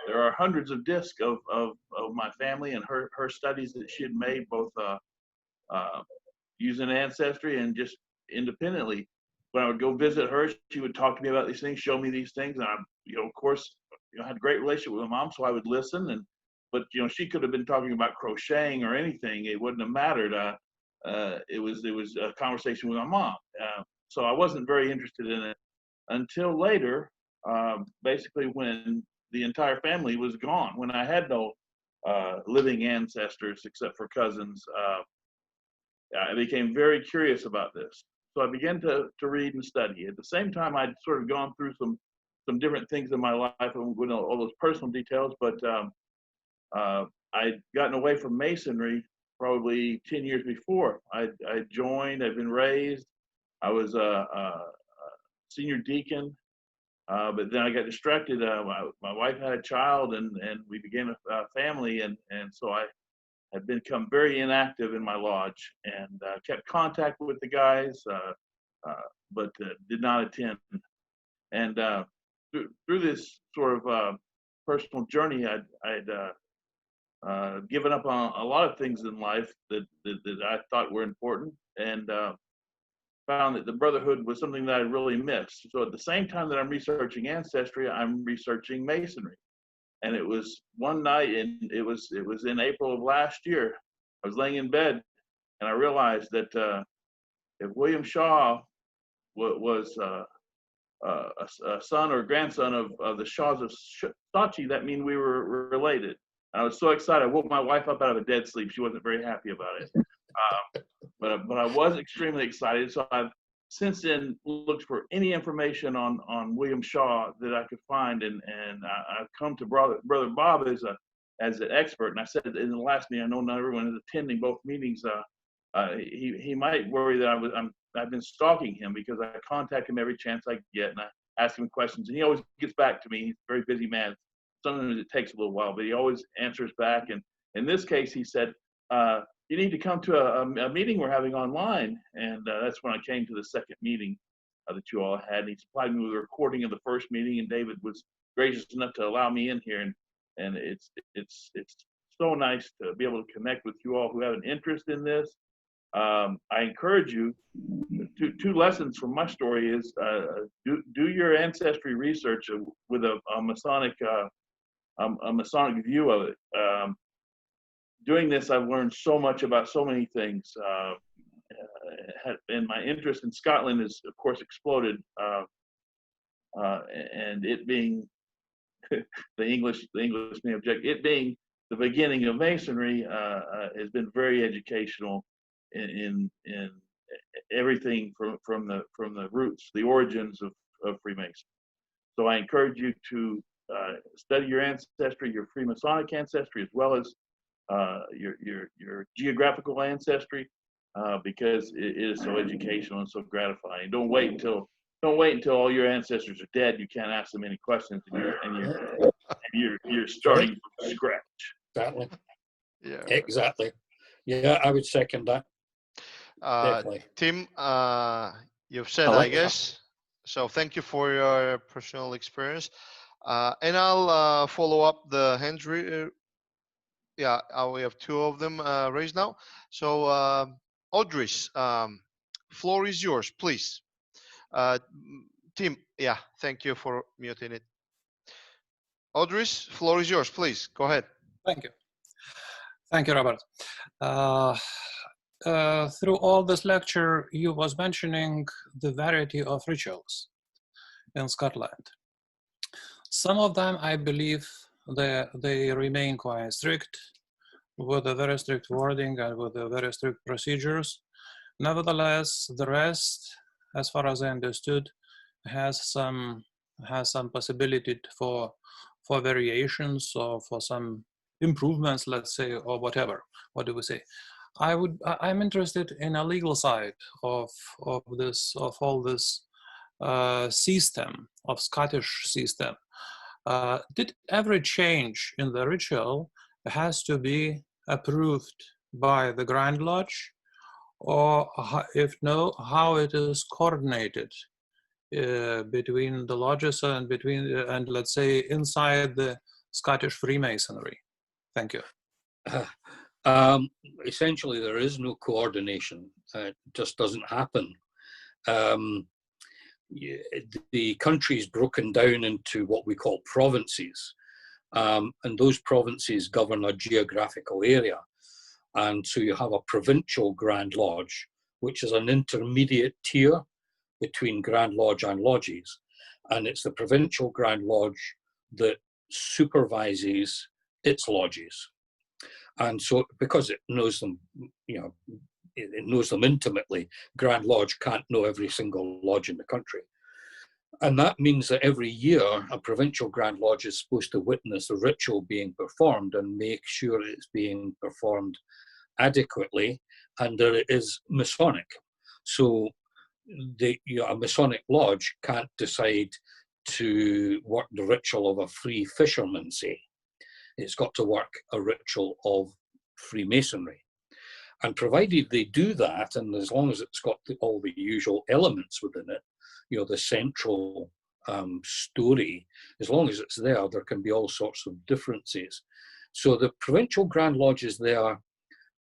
there are hundreds of discs of my family and her studies that she had made, both using Ancestry and just independently. When I would go visit her, she would talk to me about these things, show me these things, and I, of course, had a great relationship with my mom, so I would listen. But she could have been talking about crocheting or anything; it wouldn't have mattered. It was a conversation with my mom, so I wasn't very interested in it until later. Basically, when the entire family was gone, when I had no living ancestors except for cousins, I became very curious about this. So I began to read and study. At the same time, I'd sort of gone through some different things in my life. I won't know all those personal details, but I'd gotten away from Masonry probably 10 years before. I joined. I'd been raised. I was a senior deacon, but then I got distracted. My wife had a child, and we began a family, and so I had become very inactive in my lodge, and kept contact with the guys, but did not attend. And through this sort of personal journey, I'd given up on a lot of things in life that I thought were important, and found that the brotherhood was something that I really missed. So at the same time that I'm researching Ancestry, I'm researching Masonry. And it was one night, and it was in April of last year. I was laying in bed, and I realized that if William Shaw was a son or grandson of the Shaws of Saatchi, that means we were related. And I was so excited. I woke my wife up out of a dead sleep. She wasn't very happy about it, but I was extremely excited. So I've since then looked for any information on William Shaw that I could find, and I've come to brother Bob as an expert. And I said in the last meeting, I know not everyone is attending both meetings. He might worry that I've been stalking him, because I contact him every chance I get, and I ask him questions, and he always gets back to me. He's a very busy man. Sometimes it takes a little while, but he always answers back. And in this case, he said, you need to come to a meeting we're having online. And that's when I came to the second meeting that you all had. And he supplied me with a recording of the first meeting, and David was gracious enough to allow me in here. And it's so nice to be able to connect with you all who have an interest in this. I encourage you. Two lessons from my story is do your ancestry research with a Masonic view of it. Doing this, I've learned so much about so many things, and my interest in Scotland has, of course, exploded. And it being the English may object. It being the beginning of Masonry has been very educational in everything from the roots, the origins of Freemasonry. So I encourage you to study your ancestry, your Freemasonic ancestry, as well as your geographical ancestry, because it is so educational and so gratifying. Don't wait until all your ancestors are dead. You can't ask them any questions, and you're starting from scratch. Exactly. Yeah. Exactly. Yeah, I would second that. Definitely. Tim, you've said, I guess. So thank you for your personal experience. And I'll follow up the hands. Yeah, we have two of them raised now. So Audrey's, floor is yours, please. Tim, yeah, thank you for muting it. Audrey's, floor is yours, please. Go ahead. Thank you. Thank you, Robert. Through all this lecture, you was mentioning the variety of rituals in Scotland. Some of them, I believe, they remain quite strict, with a very strict wording and with a very strict procedures. Nevertheless, the rest, as far as I understood, has some possibility for variations or for some improvements, let's say, or whatever. What do we say? I'm interested in a legal side of all this system, of Scottish system. Did every change in the ritual has to be approved by the Grand Lodge, or if no, how it is coordinated between the lodges and between, and let's say inside the Scottish Freemasonry? Thank you. Essentially, there is no coordination. It just doesn't happen. The country is broken down into what we call provinces, and those provinces govern a geographical area. And so you have a provincial Grand Lodge, which is an intermediate tier between Grand Lodge and lodges. And it's the provincial Grand Lodge that supervises its lodges. And so because it knows them, it knows them intimately, Grand Lodge can't know every single lodge in the country. And that means that every year, a provincial Grand Lodge is supposed to witness the ritual being performed and make sure it's being performed adequately and that it is Masonic. So a Masonic lodge can't decide to work the ritual of a free fisherman, say. It's got to work a ritual of Freemasonry. And provided they do that, and as long as it's got all the usual elements within it, the central story, as long as it's there, there can be all sorts of differences. So the provincial Grand Lodge is there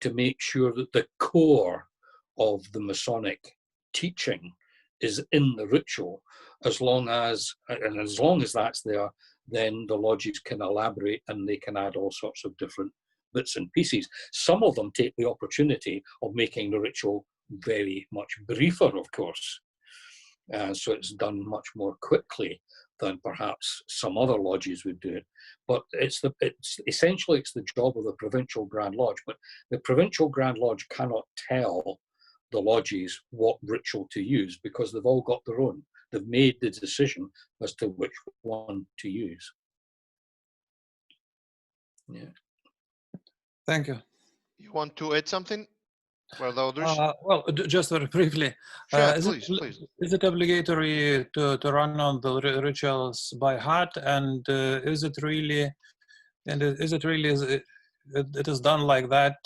to make sure that the core of the Masonic teaching is in the ritual. As long as that's there, then the lodges can elaborate and they can add all sorts of different bits and pieces. Some of them take the opportunity of making the ritual very much briefer, of course. So it's done much more quickly than perhaps some other lodges would do it. But it's essentially the job of the provincial Grand Lodge. But the provincial Grand Lodge cannot tell the lodges what ritual to use because they've all got their own. They've made the decision as to which one to use. Yeah. Thank you. You want to add something? Well, just very briefly. Sure, please. Is it obligatory to run on the rituals by heart, and is it really it is done like that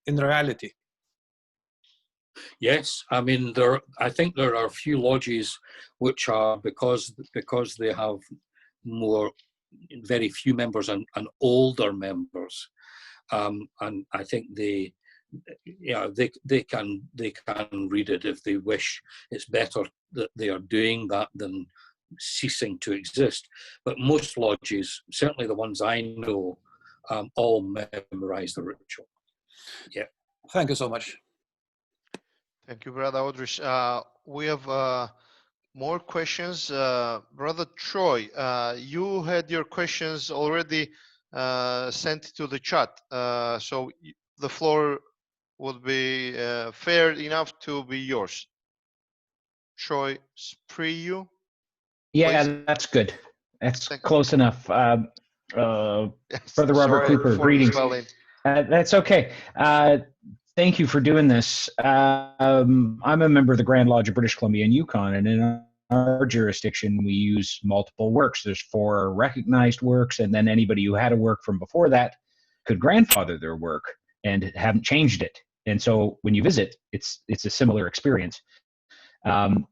in reality? Yes, I mean I think there are a few lodges which are because they have very few members and older members, and I think they can read it if they wish. It's better that they are doing that than ceasing to exist. But most lodges, certainly the ones I know, all memorize the ritual. Yeah. Thank you so much. Thank you, Brother Aldrich. We have more questions. Brother Troy, you had your questions already sent to the chat. So the floor would be fair enough to be yours. Troy Spriu. Yeah, please. That's good. That's close enough. Brother Robert Cooper, greetings. That's okay. Thank you for doing this. I'm a member of the Grand Lodge of British Columbia and Yukon, and in our jurisdiction, we use multiple works. There's 4 recognized works, and then anybody who had a work from before that could grandfather their work and haven't changed it. And so when you visit, it's a similar experience. And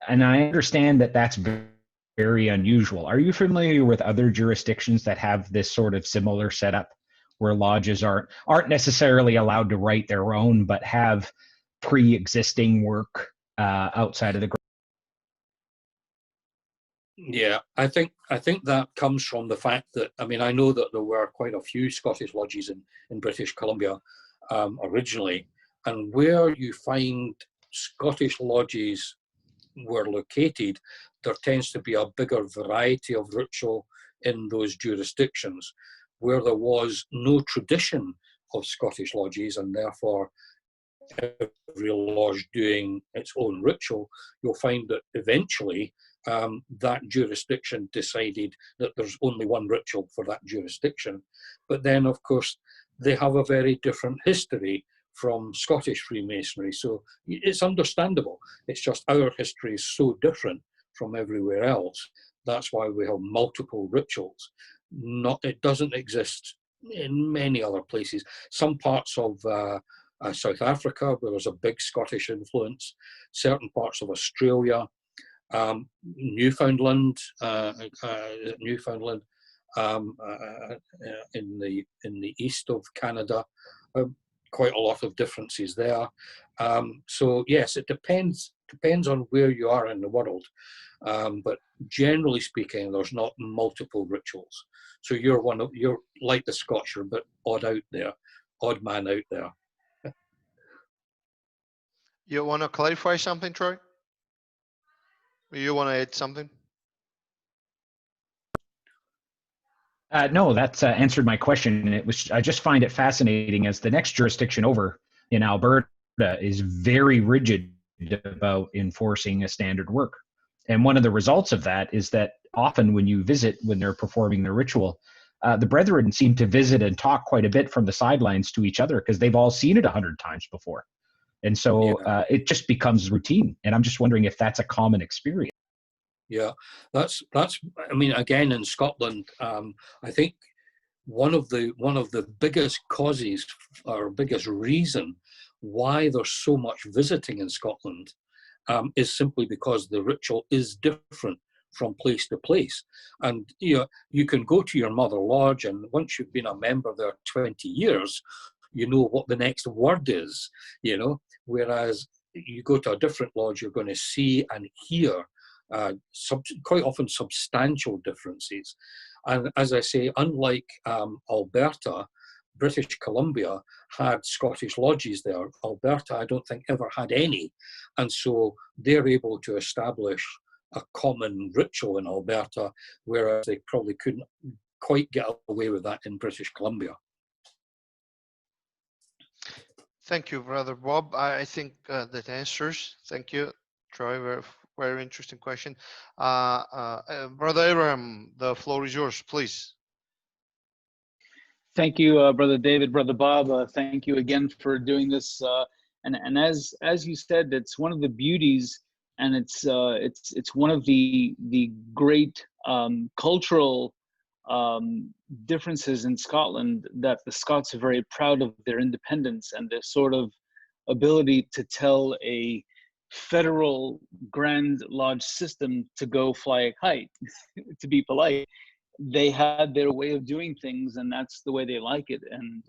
I understand that that's very unusual. Are you familiar with other jurisdictions that have this sort of similar setup where lodges aren't necessarily allowed to write their own, but have pre-existing work outside of the? Yeah, I think that comes from the fact that, I mean, I know that there were quite a few Scottish lodges in British Columbia originally, and where you find Scottish lodges were located, there tends to be a bigger variety of ritual in those jurisdictions. Where there was no tradition of Scottish lodges and therefore every lodge doing its own ritual, you'll find that eventually that jurisdiction decided that there's only one ritual for that jurisdiction. But then, of course, they have a very different history from Scottish Freemasonry. So it's understandable. It's just our history is so different from everywhere else. That's why we have multiple rituals. It doesn't exist in many other places. Some parts of South Africa, where there's a big Scottish influence, certain parts of Australia, Newfoundland, in the east of Canada, quite a lot of differences there. So yes, it depends on where you are in the world, but generally speaking, there's not multiple rituals. So you're like the Scots, you're a bit odd man out there. You want to clarify something, Troy? You want to add something? No, that's answered my question. I just find it fascinating as the next jurisdiction over in Alberta is very rigid about enforcing a standard work. And one of the results of that is that often when you visit, when they're performing their ritual, the brethren seem to visit and talk quite a bit from the sidelines to each other because they've all seen it 100 times before. And so it just becomes routine. And I'm just wondering if that's a common experience. Yeah, that's. I mean, again, in Scotland, I think one of the biggest causes or biggest reason why there's so much visiting in Scotland is simply because the ritual is different from place to place. And you can go to your mother lodge, and once you've been a member there 20 years, you know what the next word is, whereas you go to a different lodge, you're going to see and hear quite often substantial differences. And as I say, unlike Alberta, British Columbia had Scottish lodges there. Alberta, I don't think, ever had any. And so they're able to establish a common ritual in Alberta, whereas they probably couldn't quite get away with that in British Columbia. Thank you, Brother Bob. I think that answers. Thank you, Troy. Very interesting question. Brother Abraham, the floor is yours, please. Thank you, Brother David, Brother Bob. Thank you again for doing this. And as you said, it's one of the beauties, and it's one of the great cultural differences in Scotland, that the Scots are very proud of their independence and their sort of ability to tell a federal Grand Lodge system to go fly a kite, to be polite. They had their way of doing things, and that's the way they like it. And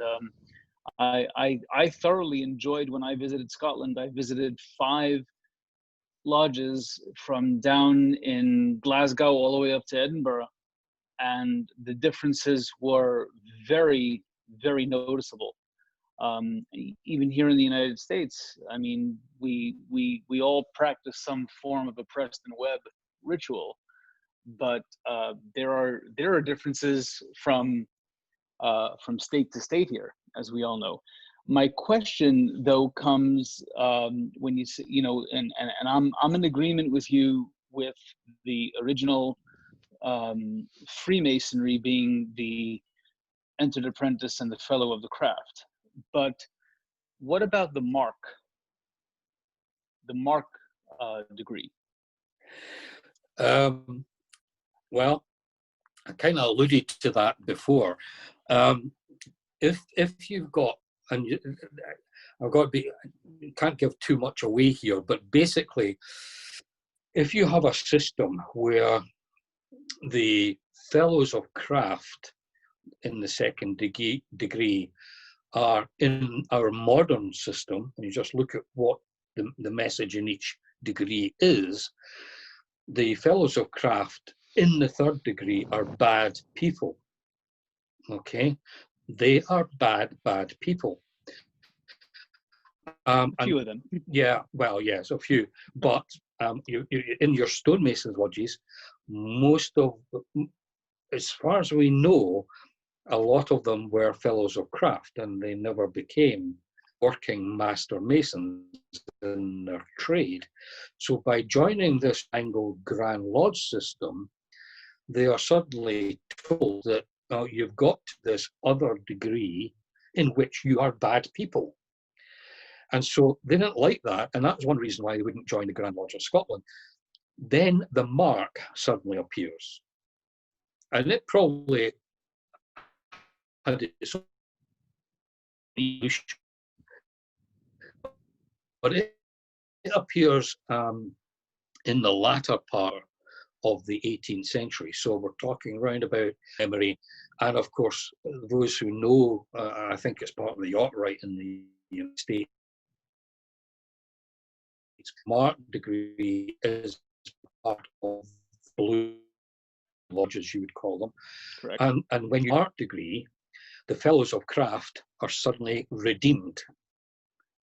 I thoroughly enjoyed when I visited Scotland. I visited 5 lodges from down in Glasgow all the way up to Edinburgh, and the differences were very, very noticeable. Even here in the United States, I mean, we all practice some form of a Preston Webb ritual, but there are differences from state to state here, as we all know. My question, though, comes when you say, and I'm in agreement with you with the original Freemasonry being the entered apprentice and the fellow of the craft. But what about the mark degree? Well, I kind of alluded to that before. If you've got, and I've got to be, can't give too much away here, but basically, if you have a system where the fellows of craft in the second degree are in our modern system, and you just look at what the message in each degree is, the fellows of craft in the third degree are bad people. Okay, they are bad people. A few of them. Yeah, well, yes, a few. But you in your stonemasons lodges, most of, as far as we know, a lot of them were fellows of craft, and they never became working master masons in their trade. So by joining this Angle Grand Lodge system, they are suddenly told that you've got this other degree in which you are bad people. And so they didn't like that, and that's one reason why they wouldn't join the Grand Lodge of Scotland. Then the mark suddenly appears. And it probably had its own evolution, but it appears in the latter part of the 18th century. So we're talking around about memory. And of course, those who know, I think it's part of the yacht rite in the United States, mark degree is part of blue lodges, you would call them. Correct. And when you mark degree, the fellows of craft are suddenly redeemed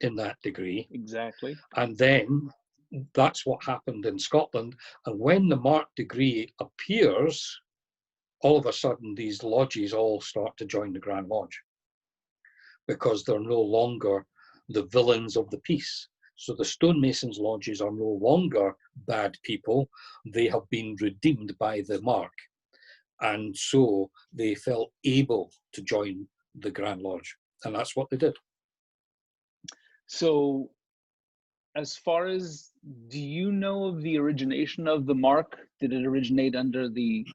in that degree. Exactly. And then that's what happened in Scotland. And when the marked degree appears, all of a sudden these lodges all start to join the Grand Lodge because they're no longer the villains of the peace. So the stonemasons' lodges are no longer bad people. They have been redeemed by the mark. And so they felt able to join the Grand Lodge. And that's what they did. So as far as, do you know of the origination of the mark? Did it originate under the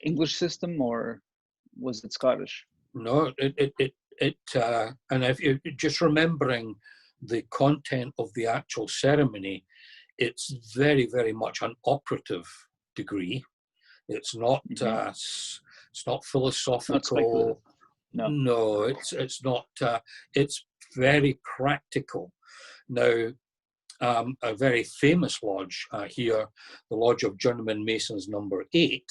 English system or was it Scottish? No, and if you're just remembering the content of the actual ceremony, it's very, very much an operative degree. It's not, it's not philosophical. No, it's not. It's very practical. Now, a very famous lodge here, the Lodge of Journeyman Masons number 8,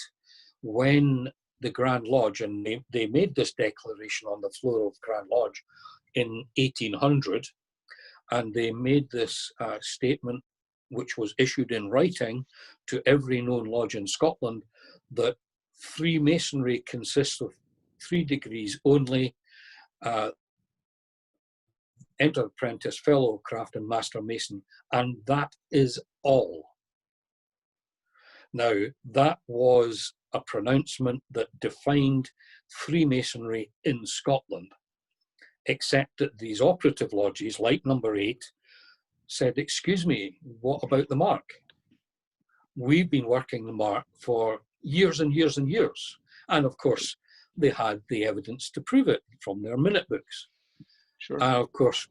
when the Grand Lodge, and they made this declaration on the floor of Grand Lodge in 1800, and they made this statement, which was issued in writing to every known lodge in Scotland, that Freemasonry consists of 3 degrees only: Enter Apprentice, Fellow Craft, and Master Mason, and that is all. Now, that was a pronouncement that defined Freemasonry in Scotland, except that these operative lodges, like number 8, said, excuse me, what about the mark? We've been working the mark for years and years and years. And of course, they had the evidence to prove it from their minute books. Sure. And of course,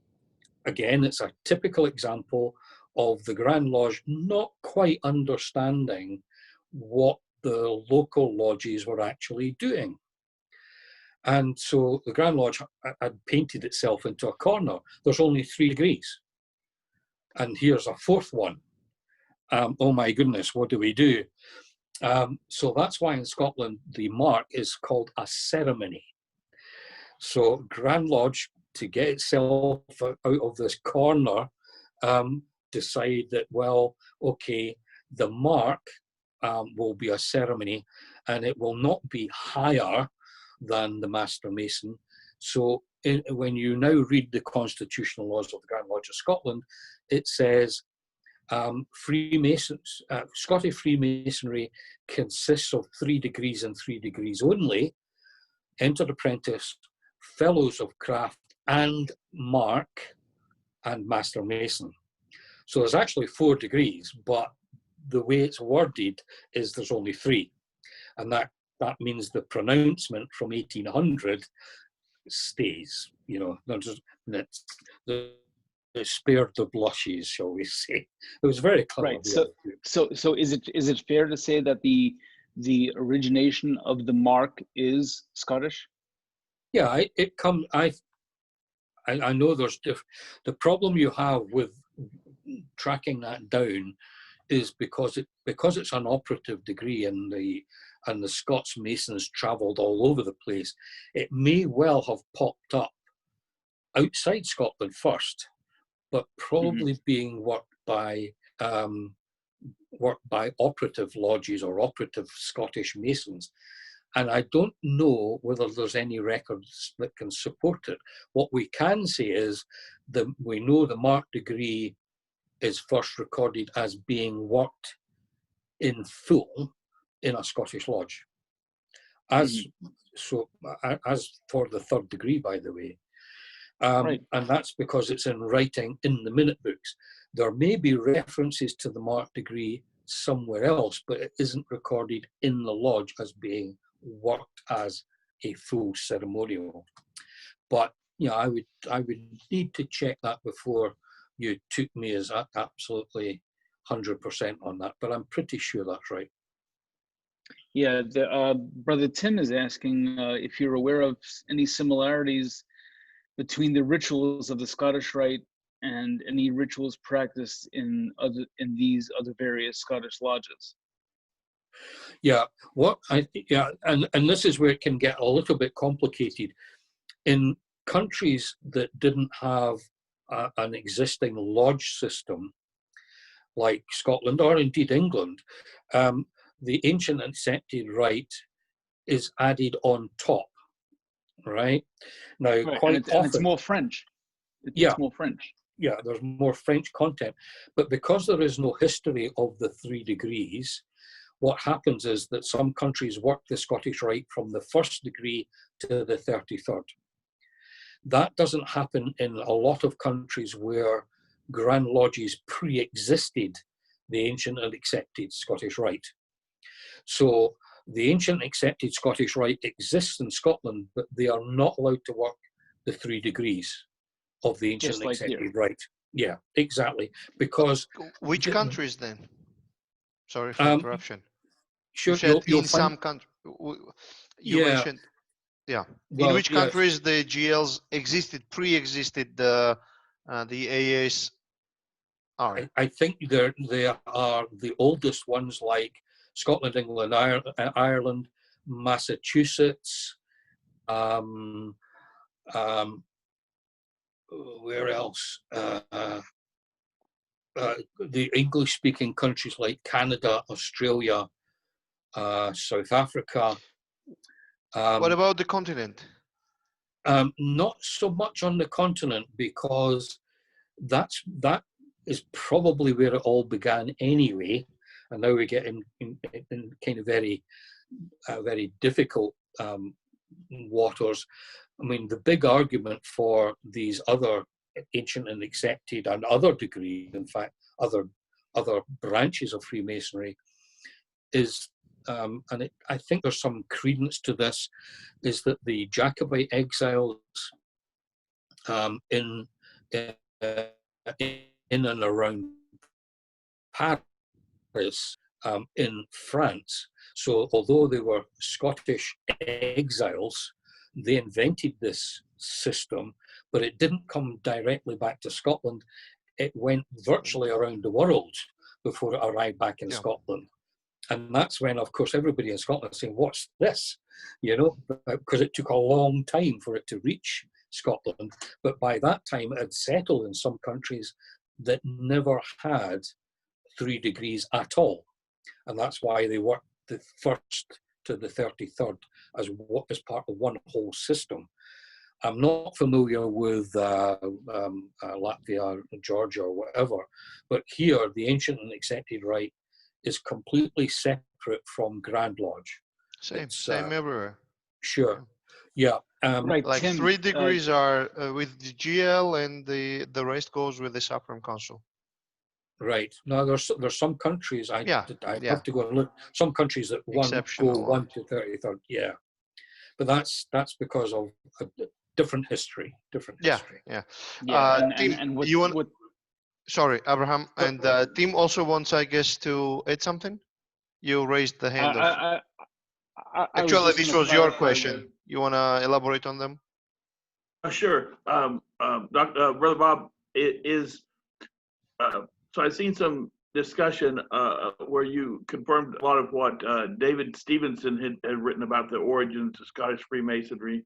again, it's a typical example of the Grand Lodge not quite understanding what the local lodges were actually doing. And so the Grand Lodge had painted itself into a corner. There's only 3 degrees. And here's a 4th one. Oh my goodness, what do we do? So that's why in Scotland, the mark is called a ceremony. So Grand Lodge, to get itself out of this corner, decide that, well, okay, the mark will be a ceremony and it will not be higher than the Master Mason. So when you now read the constitutional laws of the Grand Lodge of Scotland, it says Freemasons, Scottish Freemasonry consists of 3 degrees and 3 degrees only: Entered Apprentice, Fellows of Craft, and Mark, and Master Mason. So there's actually 4 degrees, but the way it's worded is there's only 3. And that means the pronouncement from 1800 stays, you know, it spared the blushes, shall we say. It was very clever. Right. So is it fair to say that the origination of the mark is Scottish? Yeah, I know there's the problem you have with tracking that down is because it's an operative degree and the Scots Masons travelled all over the place. It may well have popped up outside Scotland first, but probably being worked by operative lodges or operative Scottish Masons. And I don't know whether there's any records that can support it. What we can say is that we know the marked degree is first recorded as being worked in full in a Scottish lodge. As for the 3rd degree, by the way. Right. And that's because it's in writing in the minute books. There may be references to the marked degree somewhere else, but it isn't recorded in the lodge as being worked as a full ceremonial. But I would need to check that before you took me as absolutely 100% on that. But I'm pretty sure that's right. Yeah, Brother Tim is asking if you're aware of any similarities between the rituals of the Scottish Rite and any rituals practiced in these other various Scottish lodges. Yeah, and this is where it can get a little bit complicated. In countries that didn't have an existing lodge system, like Scotland or indeed England, the ancient accepted rite is added on top, right? Now, right. quite often, and it's more French. It's more French. Yeah, there's more French content, but because there is no history of the 3 degrees, what happens is that some countries work the Scottish Rite from the 1st degree to the 33rd. That doesn't happen in a lot of countries where Grand Lodges pre-existed the ancient and accepted Scottish Rite. So the ancient accepted Scottish Rite exists in Scotland, but they are not allowed to work the 3 degrees of the ancient like accepted here. rite. Yeah, exactly. Because which countries then? Sorry for interruption. Sure, you said you'll in find, some countries. You mentioned, yeah. Well, in which countries the GLs pre-existed the AAs are? I think they are the oldest ones, like Scotland, England, Ireland, Massachusetts. Where else? The English-speaking countries like Canada, Australia, South Africa. What about the continent? Not so much on the continent, because that is probably where it all began anyway. And now we get in kind of very difficult waters. I mean, the big argument for these other ancient and accepted and other degrees, in fact, other branches of Freemasonry, is, I think there's some credence to this, is that the Jacobite exiles in and around Paris in France. So although they were Scottish exiles, they invented this system, but it didn't come directly back to Scotland. It went virtually around the world before it arrived back in Scotland. And that's when, of course, everybody in Scotland is saying, what's this? Because it took a long time for it to reach Scotland. But by that time, it had settled in some countries that never had 3 degrees at all. And that's why they worked the 1st to the 33rd as part of one whole system. I'm not familiar with Latvia, Georgia, or whatever, but here the ancient and accepted rite is completely separate from Grand Lodge. Same everywhere. Sure. Yeah. Right. Like Tim, 3 degrees are with the GL, and the rest goes with the Supreme Council. Right. No, there's some countries I have to go and look. Some countries that go 1 to 33rd. Yeah, but that's because of a different history. History. Yeah. Tim, and what, you want? what, Sorry, Abraham, and Tim also wants, I guess, to add something. You raised the hand. Actually, this was your question. You want to elaborate on them? Sure. Brother Bob, so I've seen some discussion where you confirmed a lot of what David Stevenson had written about the origins of Scottish Freemasonry.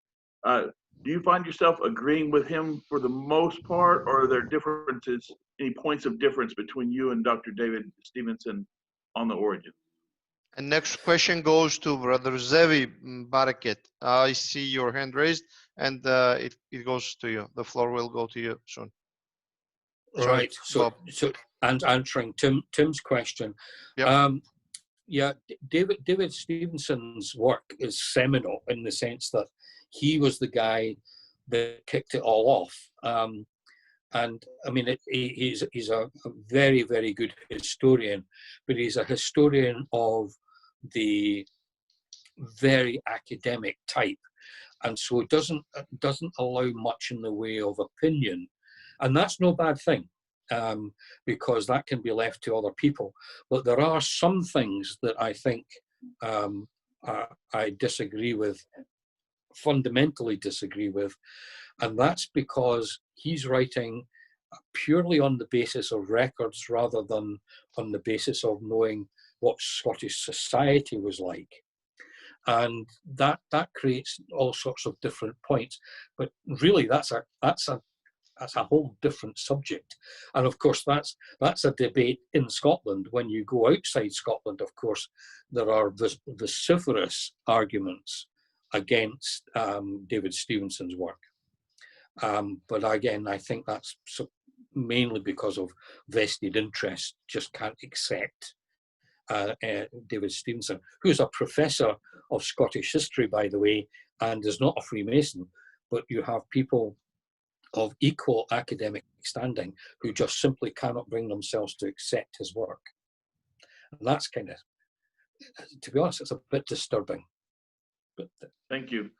Do you find yourself agreeing with him for the most part, or are there differences, any points of difference between you and Dr. David Stevenson on the origin? And next question goes to Brother Zevi Baraket. I see your hand raised, and it goes to you. The floor will go to you soon. Right. So and answering Tim's question. Yep. David Stevenson's work is seminal in the sense that he was the guy that kicked it all off. And I mean, he's a very, very good historian, but he's a historian of the very academic type. and so it doesn't allow much in the way of opinion, and that's no bad thing, because that can be left to other people. But there are some things that I think I disagree with, fundamentally disagree with, and that's because he's writing purely on the basis of records rather than on the basis of knowing what Scottish society was like. And that creates all sorts of different points. But really, that's a whole different subject. And of course, that's a debate in Scotland. When you go outside Scotland, of course, there are vociferous arguments against David Stevenson's work. But again, I think that's mainly because of vested interest, just can't accept David Stevenson, who's a professor of Scottish history, by the way, and is not a Freemason, but you have people of equal academic standing who just simply cannot bring themselves to accept his work. And that's kind of, to be honest, it's a bit disturbing. But, thank you.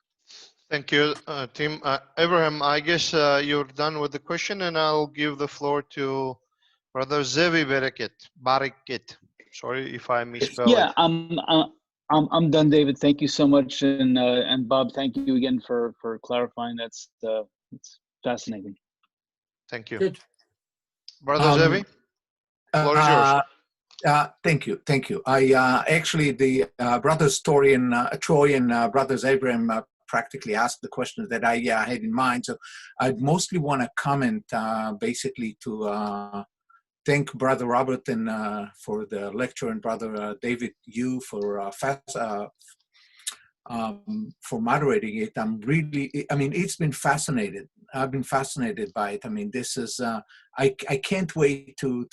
Thank you, Tim. Abraham, I guess you're done with the question, and I'll give the floor to Brother Zevi Baraket. Sorry if I misspelled Yeah, it. I'm done, David. Thank you so much, and Bob, thank you again for clarifying. That's it's fascinating. Thank you. Good. Brother Zevi, floor is yours. Thank you. I actually, the brother historian Troy and brothers Abraham practically asked the questions that I had in mind. So I'd mostly want to comment basically to thank Brother Robert and for the lecture, and Brother David Yu for moderating it. It's been fascinated. I've been fascinated by it. I mean, this is I can't wait to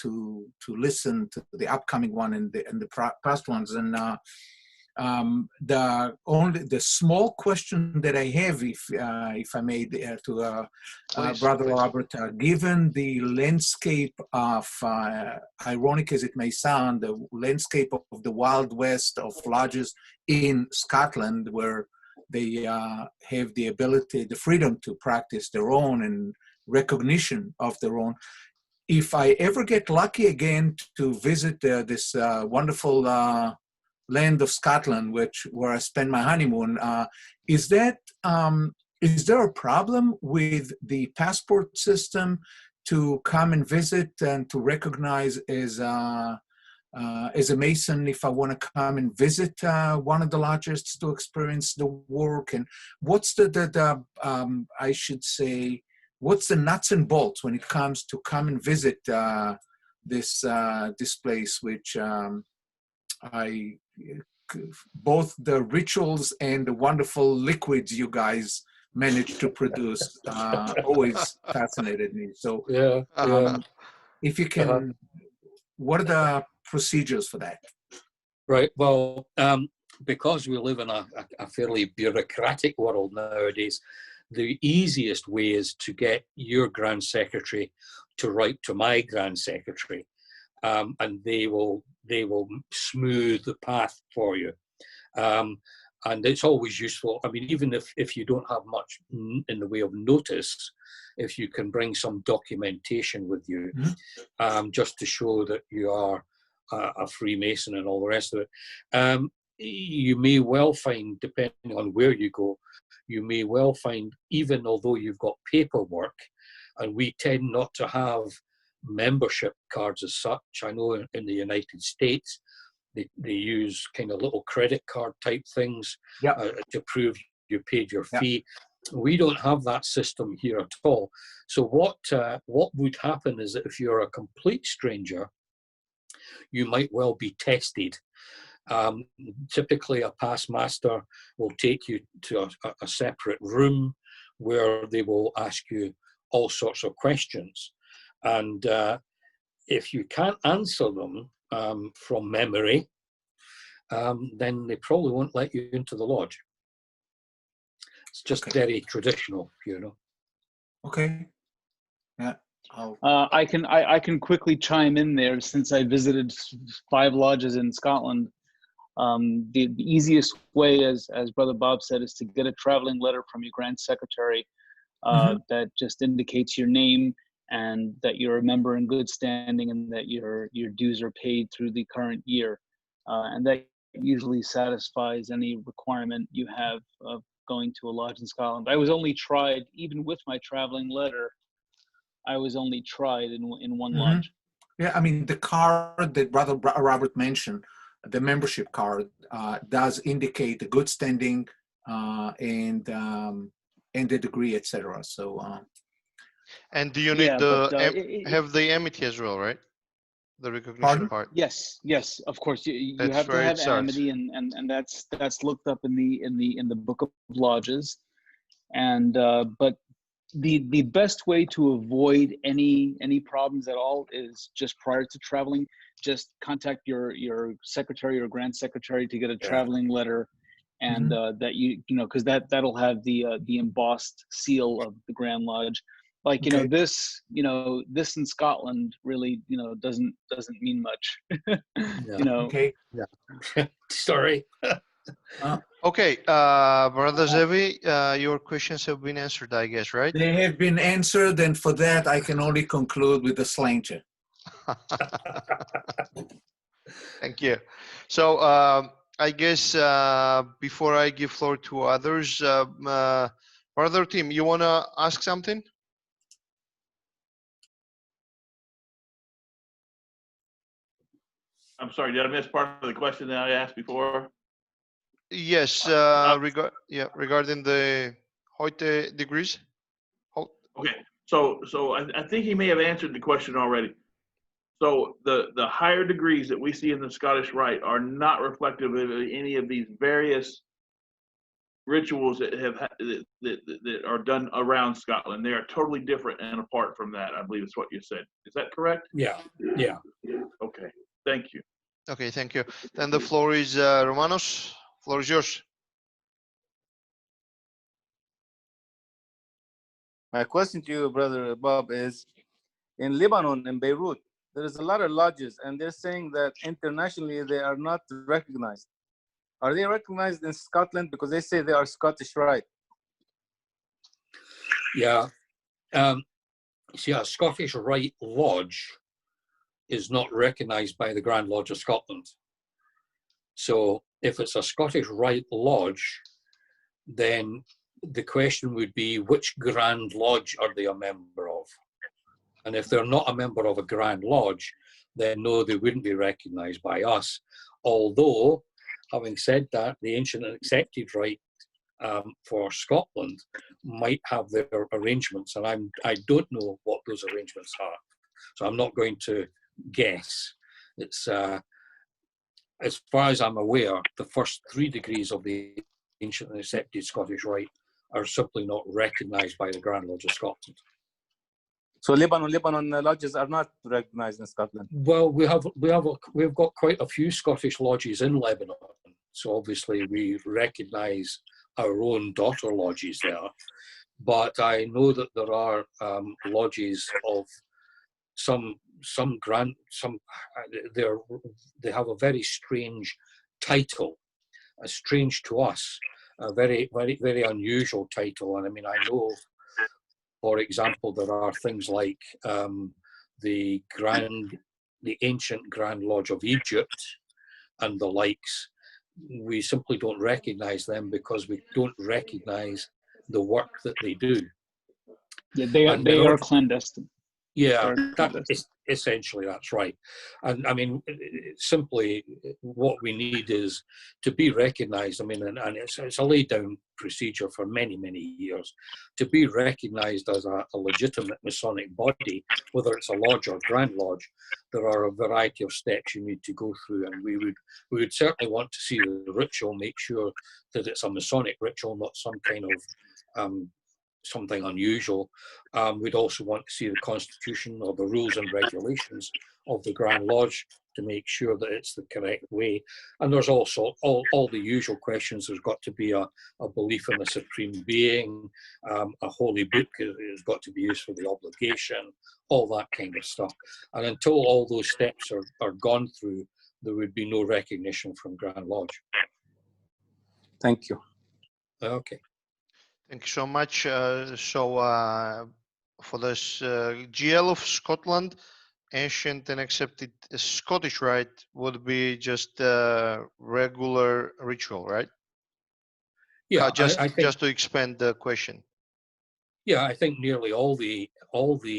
listen to the upcoming one and the past ones. And the small question that I have, if I may, to Brother Robert, given the landscape of, ironic as it may sound, the landscape of the Wild West of lodges in Scotland, where they have the ability, the freedom to practice their own and recognition of their own. If I ever get lucky again to visit this wonderful land of Scotland, where I spend my honeymoon, is there a problem with the passport system to come and visit and to recognize as a Mason if I want to come and visit one of the lodges to experience the work? And what's I should say, what's the nuts and bolts when it comes to come and visit this place, which both the rituals and the wonderful liquids you guys managed to produce always fascinated me. So if you can, what are the procedures for that? Right. Well, because we live in a fairly bureaucratic world nowadays, the easiest way is to get your Grand Secretary to write to my Grand Secretary, and they will smooth the path for you. And it's always useful. I mean, even if you don't have much in the way of notice, if you can bring some documentation with you, just to show that you are a Freemason and all the rest of it, you may well find, depending on where you go, you may well find, even although you've got paperwork, and we tend not to have membership cards as such. I know in the United States, they use kind of little credit card type things to prove you paid your fee. We don't have that system here at all. So what would happen is that if you're a complete stranger, you might well be tested. Typically, a past master will take you to a separate room where they will ask you all sorts of questions. And if you can't answer them from memory, then they probably won't let you into the lodge. It's just very traditional, you know. Okay. Yeah. I can quickly chime in there, since I visited 5 lodges in Scotland. The easiest way, as Brother Bob said, is to get a traveling letter from your Grand Secretary that just indicates your name and that you're a member in good standing and that your dues are paid through the current year. And that usually satisfies any requirement you have of going to a lodge in Scotland. I was only tried, even with my traveling letter, I was only tried in one lodge. Yeah, I mean, the card that Brother Robert mentioned, the membership card, does indicate a good standing and the degree, etc. So. And do you need have the amity as well, right? The recognition part. Yes, of course. You have to have amity, and that's looked up in the Book of Lodges, and but the best way to avoid any problems at all is just prior to traveling, just contact your secretary or grand secretary to get a traveling letter, and that you know, because that'll have the embossed seal of the Grand Lodge. Like, you know, this in Scotland really, doesn't mean much. You know. Okay. Yeah. Sorry. Okay, Brother Zevi, your questions have been answered, I guess, right? They have been answered, and for that, I can only conclude with the slancher. Thank you. So, I guess before I give floor to others, Brother Tim, you want to ask something? I'm sorry, did I miss part of the question that I asked before? Yes, regarding the Heute degrees. Okay, so I think he may have answered the question already. So the higher degrees that we see in the Scottish Rite are not reflective of any of these various rituals that that are done around Scotland. They are totally different and apart from that, I believe is what you said. Is that correct? Yeah. Okay, thank you. Okay, thank you. Then the floor is Romanos. Floor is yours. My question to you, Brother Bob, is in Lebanon, in Beirut, there is a lot of lodges, and they're saying that internationally they are not recognized. Are they recognized in Scotland? Because they say they are Scottish Rite. Yeah. See, a Scottish Rite Lodge is not recognized by the Grand Lodge of Scotland. So if it's a Scottish Rite Lodge, then the question would be, which Grand Lodge are they a member of? And if they're not a member of a Grand Lodge, then no, they wouldn't be recognized by us. Although, having said that, the Ancient and Accepted Rite for Scotland might have their arrangements, and I don't know what those arrangements are. So I'm not going to guess. It's as far as I'm aware, the first 3 degrees of the Ancient and Accepted Scottish Rite are simply not recognised by the Grand Lodge of Scotland. So Lebanon lodges are not recognized in Scotland. Well, we've got quite a few Scottish lodges in Lebanon, so obviously we recognise our own daughter lodges there. But I know that there are lodges of they have a very strange title, strange to us, a very, very, very unusual title. And I mean, I know, for example, there are things like the Ancient Grand Lodge of Egypt and the likes. We simply don't recognize them because we don't recognize the work that they do. Yeah, they are clandestine. Yeah, essentially that's right. And I mean, simply what we need is to be recognized. I mean, and it's a laid down procedure for many, many years to be recognized as a legitimate Masonic body, whether it's a lodge or Grand Lodge. There are a variety of steps you need to go through, and we would certainly want to see the ritual, make sure that it's a Masonic ritual, not some kind of something unusual. We'd also want to see the constitution or the rules and regulations of the Grand Lodge to make sure that it's the correct way. And there's also all the usual questions. There's got to be a belief in a supreme being, a holy book has got to be used for the obligation, all that kind of stuff. And until all those steps are gone through, there would be no recognition from Grand Lodge. Thank you. Okay. Thank you so much. For this GL of Scotland, ancient and accepted Scottish rite would be just a regular ritual, right? Yeah, just I think, just to expand the question. Yeah, I think nearly all the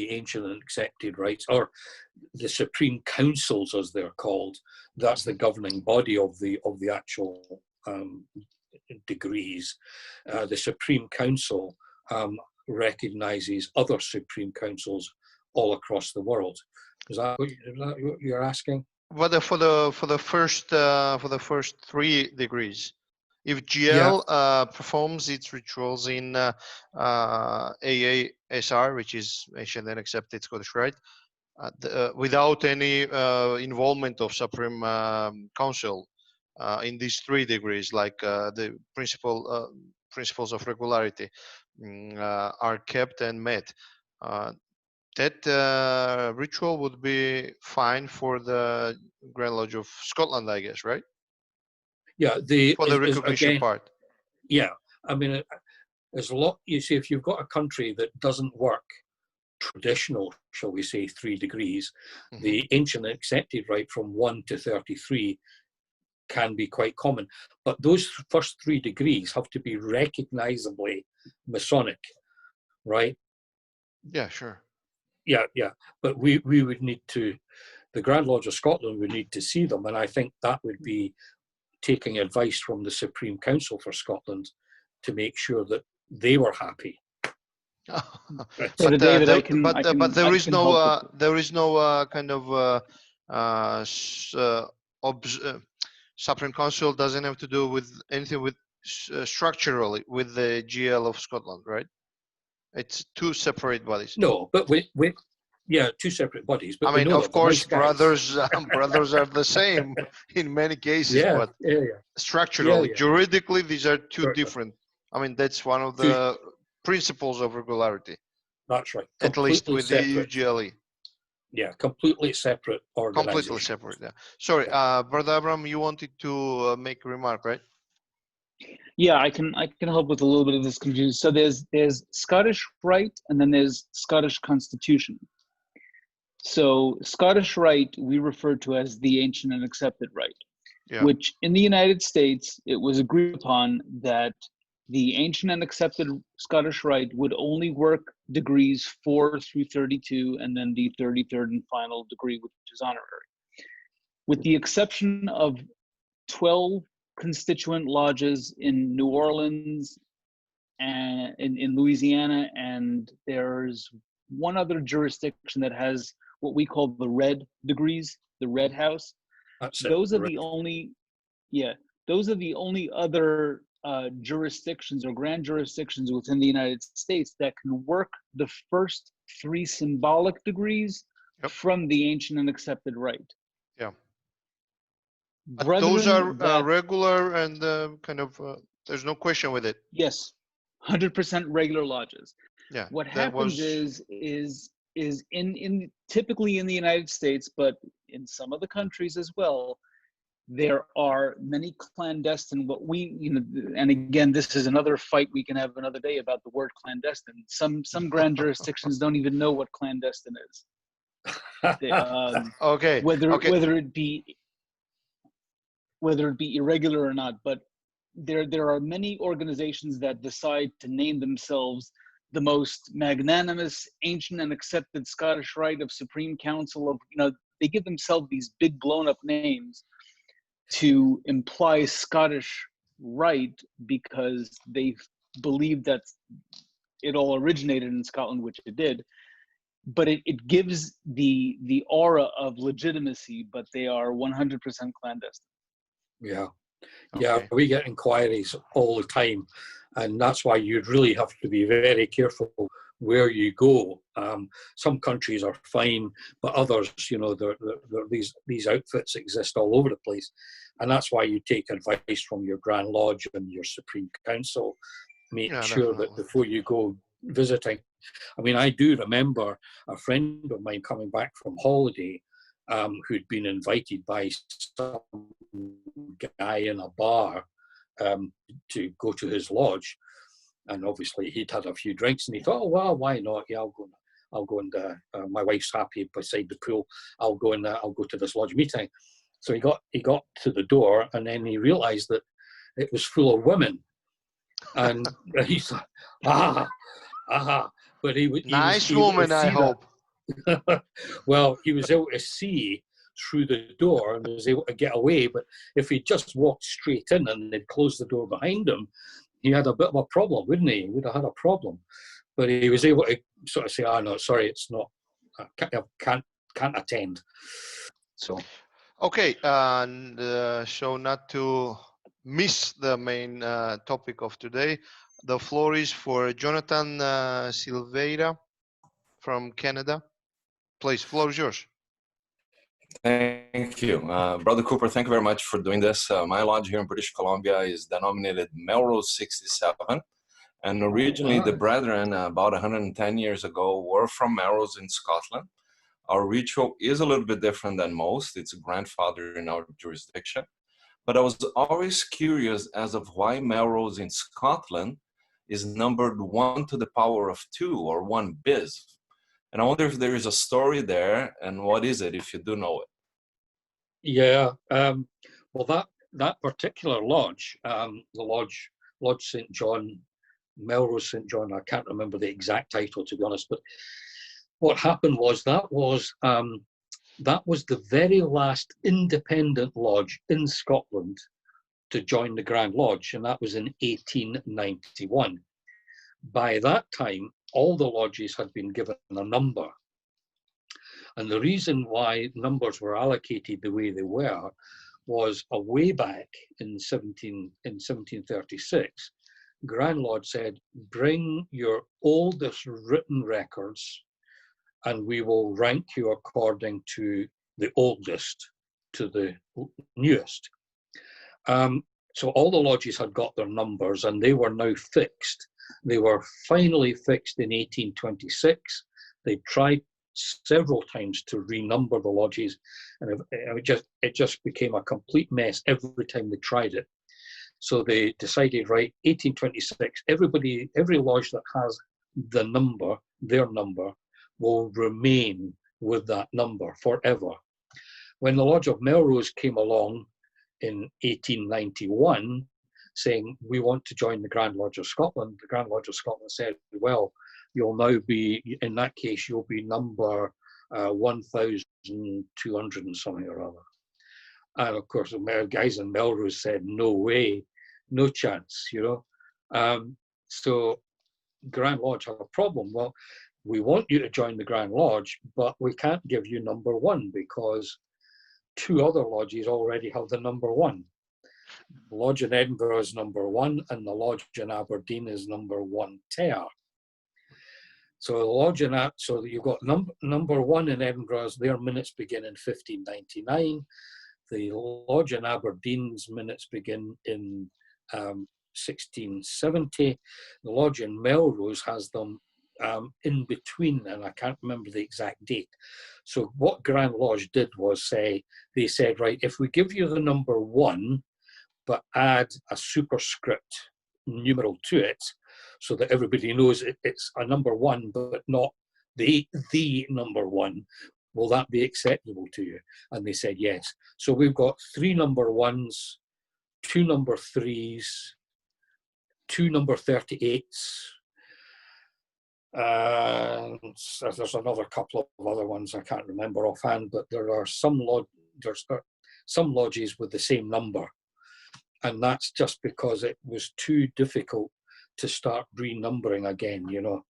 ancient and accepted rites, or the supreme councils as they're called, that's the governing body of the actual degrees. The Supreme Council recognizes other supreme councils all across the world. Is that what you're asking? But for the first 3 degrees, if GL performs its rituals in AASR, which is Ancient and Accepted Scottish Rite, without any involvement of Supreme Council in these 3 degrees, like the principles of regularity are kept and met, that ritual would be fine for the Grand Lodge of Scotland, I guess, right? Yeah, for the recognition again, part. Yeah, I mean, you see, if you've got a country that doesn't work traditional, shall we say, 3 degrees, the ancient and accepted rite from 1 to 33 can be quite common. But those first 3 degrees have to be recognizably Masonic, right? Yeah, sure. Yeah. But we would need to, the Grand Lodge of Scotland would need to see them, and I think that would be taking advice from the Supreme Council for Scotland to make sure that they were happy. So David, but there is no kind of Supreme Council doesn't have to do with anything with structurally with the GL of Scotland, right? It's 2 separate bodies. No, but we 2 separate bodies. But I mean, of course, brothers brothers are the same in many cases, but structurally, juridically, these are 2 different. I mean, that's one of the principles of regularity. That's right. At least with the UGLE. Yeah, completely separate organization. Completely separate, yeah. Sorry, Brother Abram, you wanted to make a remark, right? Yeah, I can help with a little bit of this confusion. So there's Scottish Rite, and then there's Scottish Constitution. So Scottish Rite we refer to as the ancient and accepted rite, which in the United States it was agreed upon that the ancient and accepted Scottish Rite would only work degrees 4 through 32, and then the 33rd and final degree, which is honorary. With the exception of 12 constituent lodges in New Orleans and in Louisiana, and there's one other jurisdiction that has what we call the red degrees, the red house. Those are the only other jurisdictions or grand jurisdictions within the United States that can work the first 3 symbolic degrees from the ancient and accepted rite. Yeah. Those are regular and kind of, there's no question with it. Yes, 100% regular lodges. Yeah. What happens is in typically in the United States, but in some of the countries as well, there are many clandestine, and again, this is another fight we can have another day about the word clandestine. Some grand jurisdictions don't even know what clandestine is. Whether it be irregular or not, but there are many organizations that decide to name themselves the most magnanimous, ancient, and accepted Scottish Rite of Supreme Council of, they give themselves these big blown up names to imply Scottish Rite because they believe that it all originated in Scotland, which it did. But it gives the aura of legitimacy, but they are 100% clandestine. Yeah. Yeah, we get inquiries all the time, and that's why you'd really have to be very careful where you go. Some countries are fine, but others, these outfits exist all over the place, and that's why you take advice from your Grand Lodge and your Supreme Council. Make sure that before you go visiting. I mean, I do remember a friend of mine coming back from holiday, who'd been invited by some guy in a bar to go to his lodge. And obviously he'd had a few drinks and he thought, oh, well, why not? Yeah, I'll go and my wife's happy beside the pool. I'll go to this lodge meeting. So he got to the door, and then he realized that it was full of women. And he thought, but he was nice able woman, to I see hope. Well, he was able to see through the door and was able to get away. But if he just walked straight in and they'd closed the door behind him, he had a bit of a problem, wouldn't he? He would have had a problem. But he was able to sort of say, "Oh no, sorry, it's not. I can't attend." So. Okay, and so not to miss the main topic of today, the floor is for Jonathan Silveira from Canada. Please, floor is yours. Thank you. Brother Cooper, thank you very much for doing this. My lodge here in British Columbia is denominated Melrose 67. And originally the brethren, about 110 years ago, were from Melrose in Scotland. Our ritual is a little bit different than most. It's a grandfather in our jurisdiction. But I was always curious as of why Melrose in Scotland is numbered 1 to the power of 2, or 1 bis. And I wonder if there is a story there, and what is it, if you do know it? Yeah, well, that particular lodge, the Lodge St. John, Melrose St. John, I can't remember the exact title, to be honest, but what happened was that was the very last independent lodge in Scotland to join the Grand Lodge, and that was in 1891. By that time, all the lodges had been given a number. And the reason why numbers were allocated the way they were was a way back in 1736, Grand Lodge said, bring your oldest written records and we will rank you according to the oldest to the newest. So all the lodges had got their numbers and they were now fixed. They were finally fixed in 1826. They tried several times to renumber the lodges, and it just became a complete mess every time they tried it. So they decided, right, 1826, every lodge that has the number, their number, will remain with that number forever. When the Lodge of Melrose came along in 1891, saying, we want to join the Grand Lodge of Scotland, the Grand Lodge of Scotland said, well, you'll now be, in that case, you'll be number 1,200 and something or other. And of course, the guys in Melrose said, no way, no chance, you know. So Grand Lodge had a problem. Well, we want you to join the Grand Lodge, but we can't give you number 1 because 2 other lodges already have the number 1. The Lodge in Edinburgh is number 1 and the Lodge in Aberdeen is number 1 ter. So the lodge in that, so you've got number 1 in Edinburgh's, their minutes begin in 1599. The lodge in Aberdeen's minutes begin in 1670. The lodge in Melrose has them in between, and I can't remember the exact date. So what Grand Lodge did was they said, right, if we give you the number 1, but add a superscript numeral to it, so that everybody knows it's a number 1, but not the number 1, will that be acceptable to you? And they said yes. So we've got 3 number 1s, 2 number 3s, 2 number 38s, and there's another couple of other ones I can't remember offhand, but there are some lodges with the same number. And that's just because it was too difficult to start renumbering again, you know.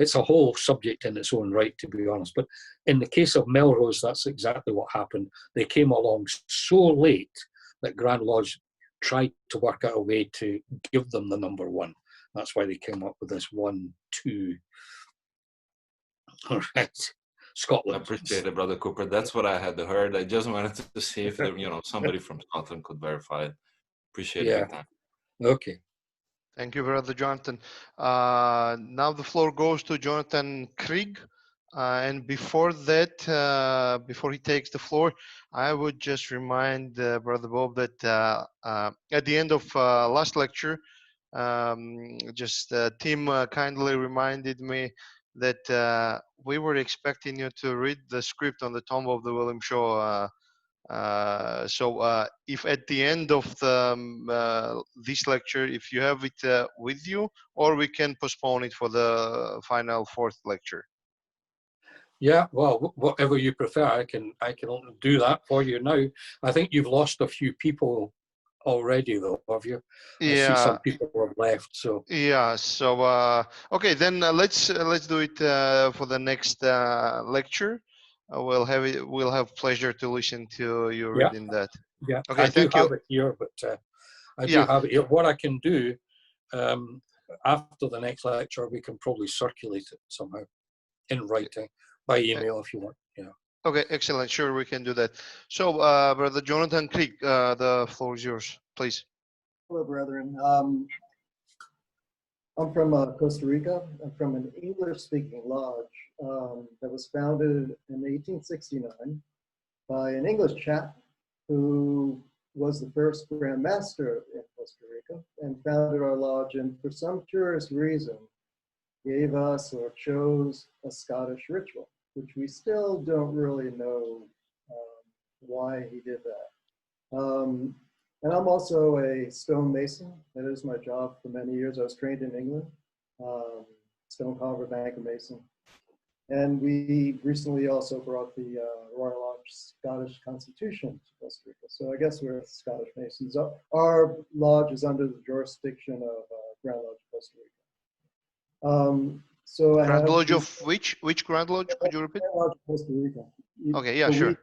It's a whole subject in its own right, to be honest. But in the case of Melrose, that's exactly what happened. They came along so late that Grand Lodge tried to work out a way to give them the number 1. That's why they came up with this 1, 2. All right. Scotland. I appreciate it, Brother Cooper. That's what I had heard. I just wanted to see if there, somebody from Scotland could verify it. Appreciate it. Time. Okay. Thank you, Brother Jonathan. Now the floor goes to Jonathan Krieg. And before that, before he takes the floor, I would just remind Brother Bob that at the end of last lecture, Tim kindly reminded me that we were expecting you to read the script on the Tomb of the William Shaw. So if at the end of this lecture, if you have it with you, or we can postpone it for the final fourth lecture. Yeah, well, whatever you prefer, I can do that for you now. I think you've lost a few people already, though, have you? I see some people have left. So yeah. So okay, then let's do it for the next lecture. We'll have it. We'll have pleasure to listen to you reading that. Yeah. Okay. I do Thank you. have it here, but I do have it here. What I can do after the next lecture, we can probably circulate it somehow in writing by email if you want. Yeah. Okay, excellent. Sure, we can do that. So, Brother Jonathan Krieg, the floor is yours, please. Hello, brethren. I'm from Costa Rica. I'm from an English-speaking lodge that was founded in 1869 by an English chap who was the first Grand Master in Costa Rica and founded our lodge, and for some curious reason gave us or chose a Scottish ritual, which we still don't really know why he did that. And I'm also a stonemason. That is my job for many years. I was trained in England, stone carver, banker, mason. And we recently also brought the Royal Lodge Scottish Constitution to Costa Rica. So I guess we're Scottish Masons. Our lodge is under the jurisdiction of Grand Lodge Costa Rica. So I Grand have Lodge of which Grand Lodge? Could you repeat? Grand Lodge Costa Rica. Okay, yeah, so sure.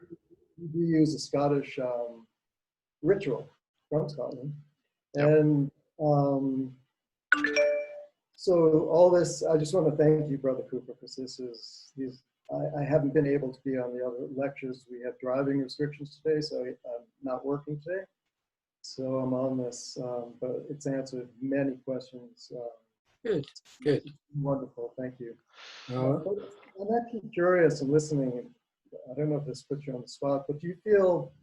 We do use a Scottish ritual from Scotland, Yep. and so all this, I just want to thank you, Brother Cooper, because I haven't been able to be on the other lectures. We have driving restrictions today, so I'm not working today. So I'm on this, but it's answered many questions. Good, good. Wonderful, thank you. I'm actually curious and listening. I don't know if this puts you on the spot, but do you feel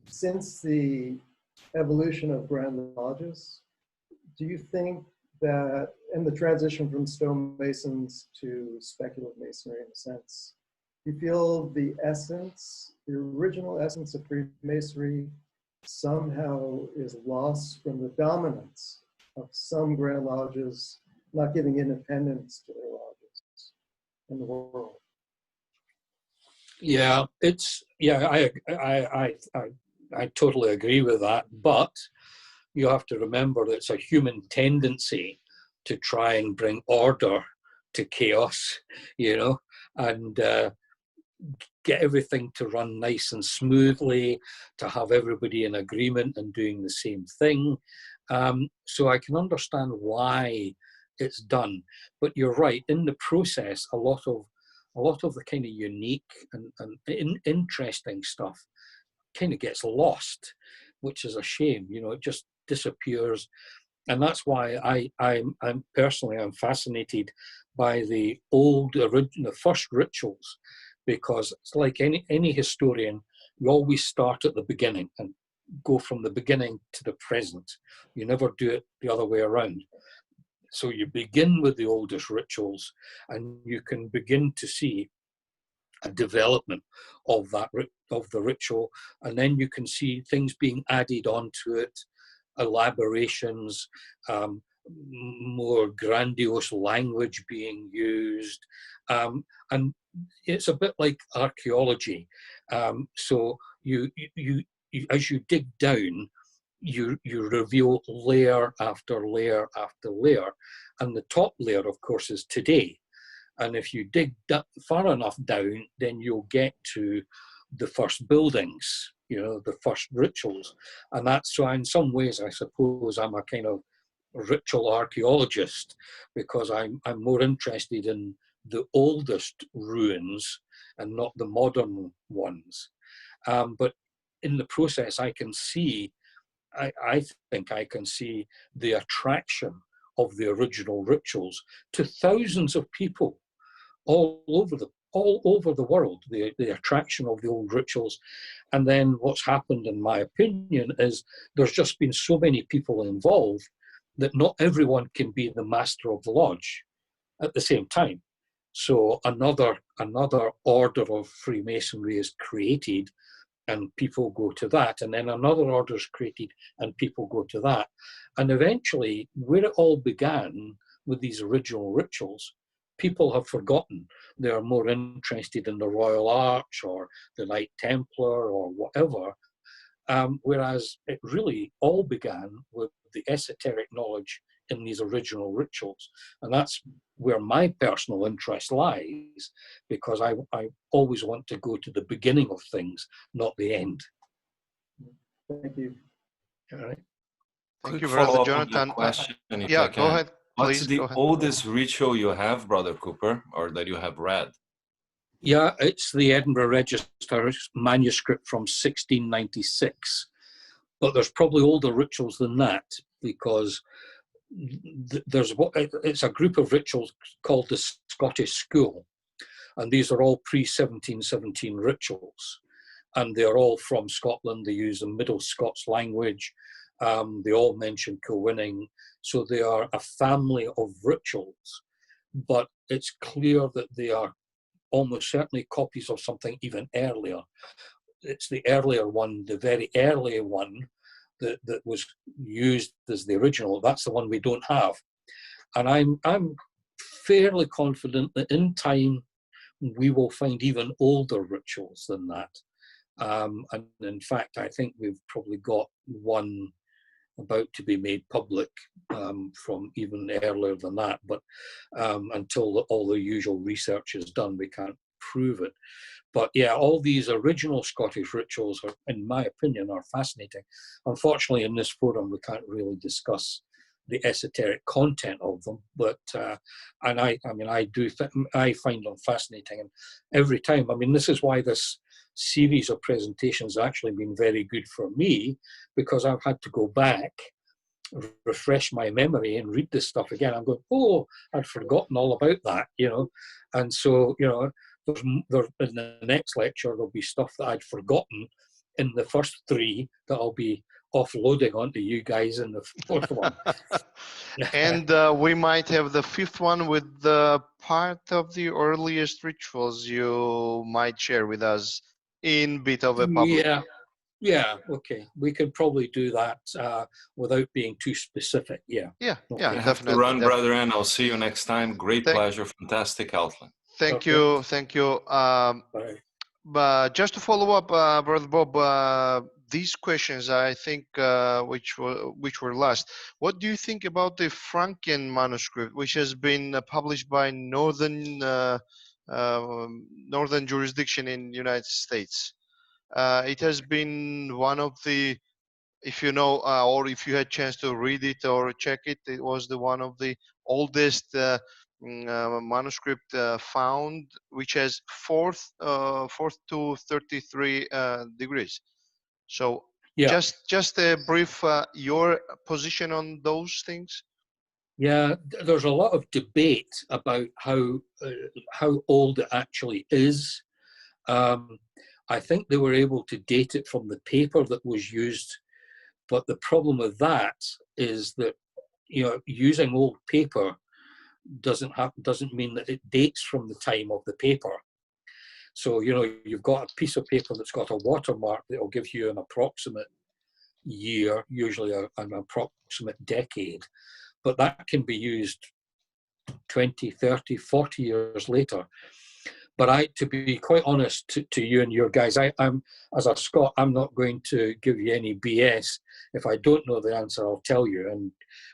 since the evolution of Grand Lodges, do you think that in the transition from stonemasons to speculative masonry in a sense, do you feel the essence, the original essence of Freemasonry somehow is lost from the dominance of some Grand Lodges not giving independence to their lodges in the world? Yeah, I totally agree with that, but you have to remember that it's a human tendency to try and bring order to chaos, and get everything to run nice and smoothly, to have everybody in agreement and doing the same thing. So I can understand why it's done, but you're right. In the process, a lot of the kind of unique and interesting stuff kind of gets lost, which is a shame. It just disappears, and that's why I'm personally fascinated by the original first rituals, because it's like any historian, you always start at the beginning and go from the beginning to the present. You never do it the other way around. So you begin with the oldest rituals, and you can begin to see a development of the ritual, and then you can see things being added onto it, elaborations, more grandiose language being used, and it's a bit like archaeology. So you as you dig down, you reveal layer after layer after layer, and the top layer, of course, is today. And if you dig far enough down, then you'll get to the first buildings, the first rituals. And that's so in some ways, I suppose I'm a kind of ritual archaeologist, because I'm more interested in the oldest ruins and not the modern ones. But in the process, I can see, I think I can see the attraction of the original rituals to thousands of people all all over the world, the attraction of the old rituals. And then what's happened, in my opinion, is there's just been so many people involved that not everyone can be the master of the lodge at the same time. So another order of Freemasonry is created, and people go to that, and then another order is created and people go to that. And eventually, where it all began with these original rituals, people have forgotten. They are more interested in the Royal Arch or the Knight Templar or whatever, whereas it really all began with the esoteric knowledge in these original rituals. And that's where my personal interest lies, because I always want to go to the beginning of things, not the end. Thank you. All right. Thank Quick you, Brother follow-up on Jonathan. that question, if Yeah, I go can. ahead. What's Please, the go ahead. oldest ritual you have, Brother Cooper, or that you have read? Yeah, it's the Edinburgh Register manuscript from 1696. But there's probably older rituals than that, because it's a group of rituals called the Scottish School, and these are all pre-1717 rituals, and they're all from Scotland. They use the Middle Scots language. They all mention co-winning, so they are a family of rituals, but it's clear that they are almost certainly copies of something even earlier. It's the earlier one, the very early one, that was used as the original. That's the one we don't have. And I'm fairly confident that in time we will find even older rituals than that. And in fact, I think we've probably got one about to be made public from even earlier than that. But until all the usual research is done, we can't prove it. But yeah, all these original Scottish rituals, are, in my opinion, are fascinating. Unfortunately, in this forum, we can't really discuss the esoteric content of them. But and I mean, I find them fascinating, and every time. I mean, this is why this series of presentations has actually been very good for me, because I've had to go back, refresh my memory, and read this stuff again. I'm going, oh, I'd forgotten all about that, you know, and so in the next lecture, there'll be stuff that I'd forgotten in the first three that I'll be offloading onto you guys in the fourth one. And we might have the fifth one with the part of the earliest rituals you might share with us in bit of a public. Yeah, okay. We could probably do that without being too specific. Yeah. Yeah, okay. yeah, I have definitely. to run, brother, and I'll see you next time. Great pleasure, fantastic outline. Thank you. But just to follow up, Brother Bob, these questions, I think, which were last. What do you think about the Franken manuscript, which has been published by Northern jurisdiction in the United States? It has been one of the, if you know, or if you had chance to read it or check it, it was the one of the oldest manuscript found, which has fourth to 33 degrees. So yeah. just a brief your position on those things. Yeah, there's a lot of debate about how old it actually is. I think they were able to date it from the paper that was used, but the problem with that is that using old paper doesn't mean that it dates from the time of the paper. So you've got a piece of paper that's got a watermark that will give you an approximate year, usually an approximate decade, but that can be used 20, 30, 40 years later. But to be quite honest to you and your guys, I'm as a Scot, I'm not going to give you any BS. If I don't know the answer, I'll tell you. And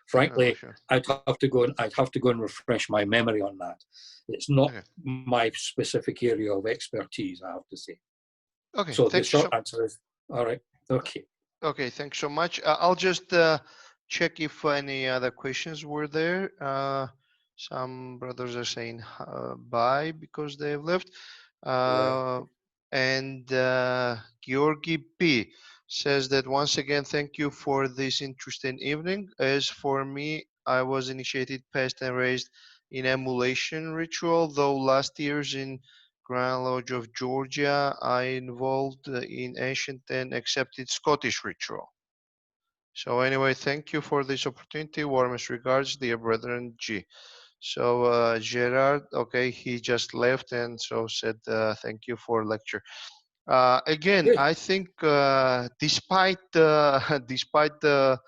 frankly, sure. I'd have to go and refresh my memory on that. It's not my specific area of expertise, I have to say. Okay. So the short answer is all right. Okay. Okay. Thanks so much. I'll just check if any other questions were there. Some brothers are saying bye because they've left. And Georgi P says that once again, thank you for this interesting evening. As for me, I was initiated, passed, and raised in emulation ritual, though last year's in Grand Lodge of Georgia are involved in ancient and accepted Scottish ritual. So anyway, thank you for this opportunity. Warmest regards, dear brethren G. So Gerard, okay, he just left and so said thank you for lecture. Again, Good. I think despite despite the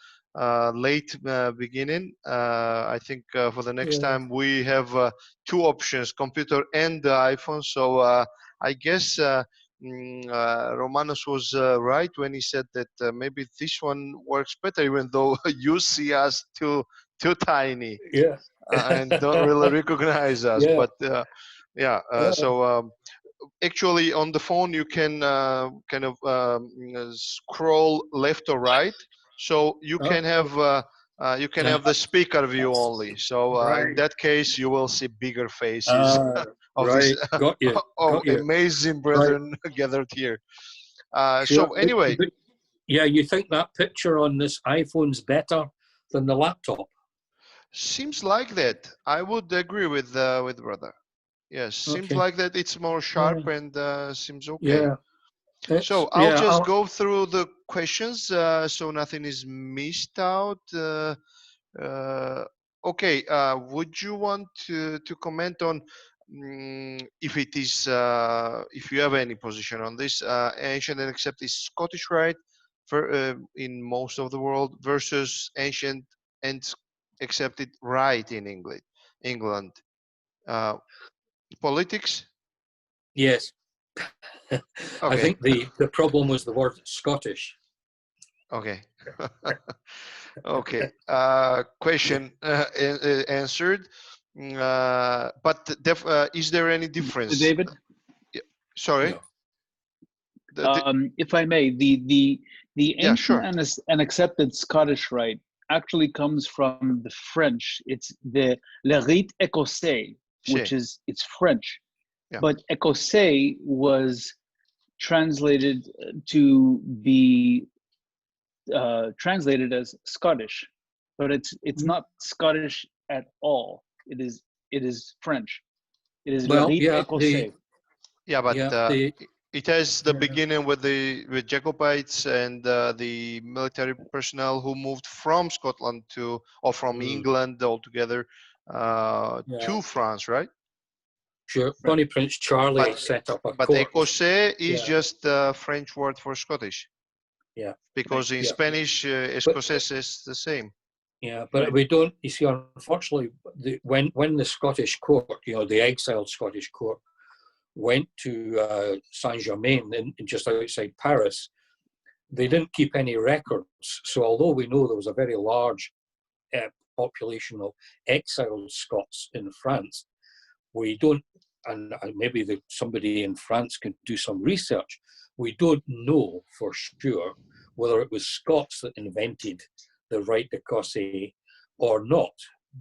late beginning, I think for the next time we have two options: computer and the iPhone. So I guess Romanos was right when he said that maybe this one works better, even though you see us too tiny Yeah. and don't really recognize us. Yeah. But yeah, so actually on the phone you can kind of scroll left or right, so you can have the speaker view only. So in Right. that case you will see bigger faces of this Right. Got you. of Got you. amazing Right. brethren gathered here. Sure. So anyway, But, yeah, you think that picture on this iPhone's better than the laptop? seems like that. I would agree with brother. Yes, seems Okay. like that it's more sharp and seems okay. Yeah. It's, So I'll yeah. just go through the questions so nothing is missed out. Uh, okay, would you want to comment on if it is if you have any position on this ancient and accepted Scottish rite for in most of the world versus ancient and accepted rite in England? England, uh, politics. Yes. I Okay. think the problem was the word Scottish. Okay. Okay. Question answered. But is there any difference? David? Sorry. No. If I may, the Yeah, ancient sure. and accepted Scottish rite actually comes from the French. It's the le rite écossais, which Si. is it's French, Yeah. but écossais was translated to be translated as Scottish, but it's not Scottish at all. It is French. It is le Well, rite yeah, écossais. Yeah, but the it has the yeah. beginning with with Jacobites and the military personnel who moved from Scotland to or from England altogether to France, right? Sure. Bonnie Prince Charlie But set up a but court. écossais is Yeah. just the French word for Scottish. Yeah. Because in Yeah. Spanish, escocés is the same. Yeah, but we don't. You see, unfortunately, when the Scottish court, the exiled Scottish court, went to Saint Germain in just outside Paris, they didn't keep any records. So although we know there was a very large population of exiled Scots in France, we don't, and maybe somebody in France can do some research. We don't know for sure whether it was Scots that invented the rite d'écossais or not.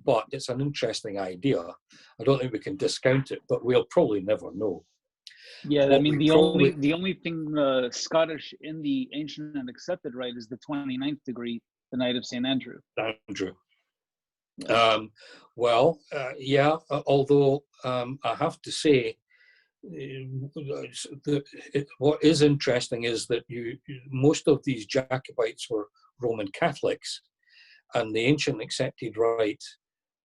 But it's an interesting idea. I don't think we can discount it, but we'll probably never know. Yeah, What I mean we probably, the only thing Scottish in the ancient and accepted rite is the 29th degree, the Knight of St. Andrew. Andrew. Well, yeah, although I have to say, what is interesting is that most of these Jacobites were Roman Catholics, and the ancient accepted rite,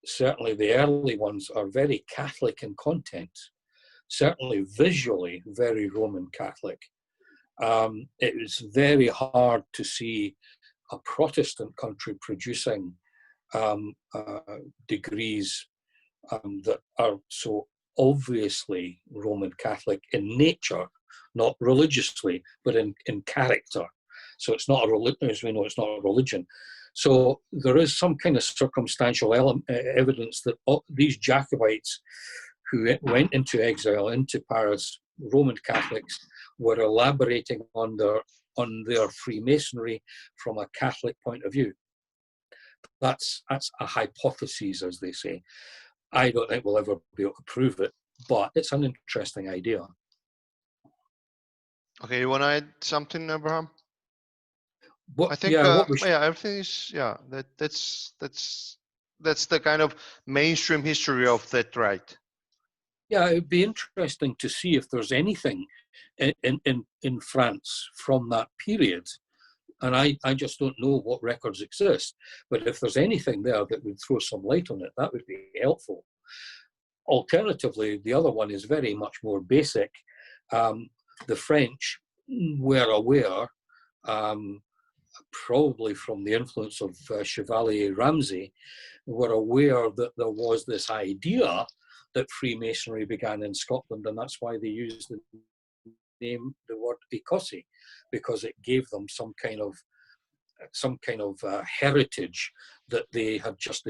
certainly the early ones, are very Catholic in content, certainly visually very Roman Catholic. It was very hard to see a Protestant country producing degrees that are so obviously Roman Catholic in nature, not religiously, but in character. So it's not a religion, as we know, it's not a religion. So there is some kind of circumstantial evidence that these Jacobites who went into exile into Paris, Roman Catholics, were elaborating on their Freemasonry from a Catholic point of view. That's a hypothesis, as they say. I don't think we'll ever be able to prove it, but it's an interesting idea. Okay, you want to add something, Abraham? What, I think yeah, everything is that's the kind of mainstream history of that rite. Yeah, it'd be interesting to see if there's anything in France from that period. And I just don't know what records exist. But if there's anything there that would throw some light on it, that would be helpful. Alternatively, the other one is very much more basic. The French were aware, probably from the influence of Chevalier Ramsay, were aware that there was this idea that Freemasonry began in Scotland, and that's why they used the name, the word Ecosse, because it gave them some kind of heritage that they had just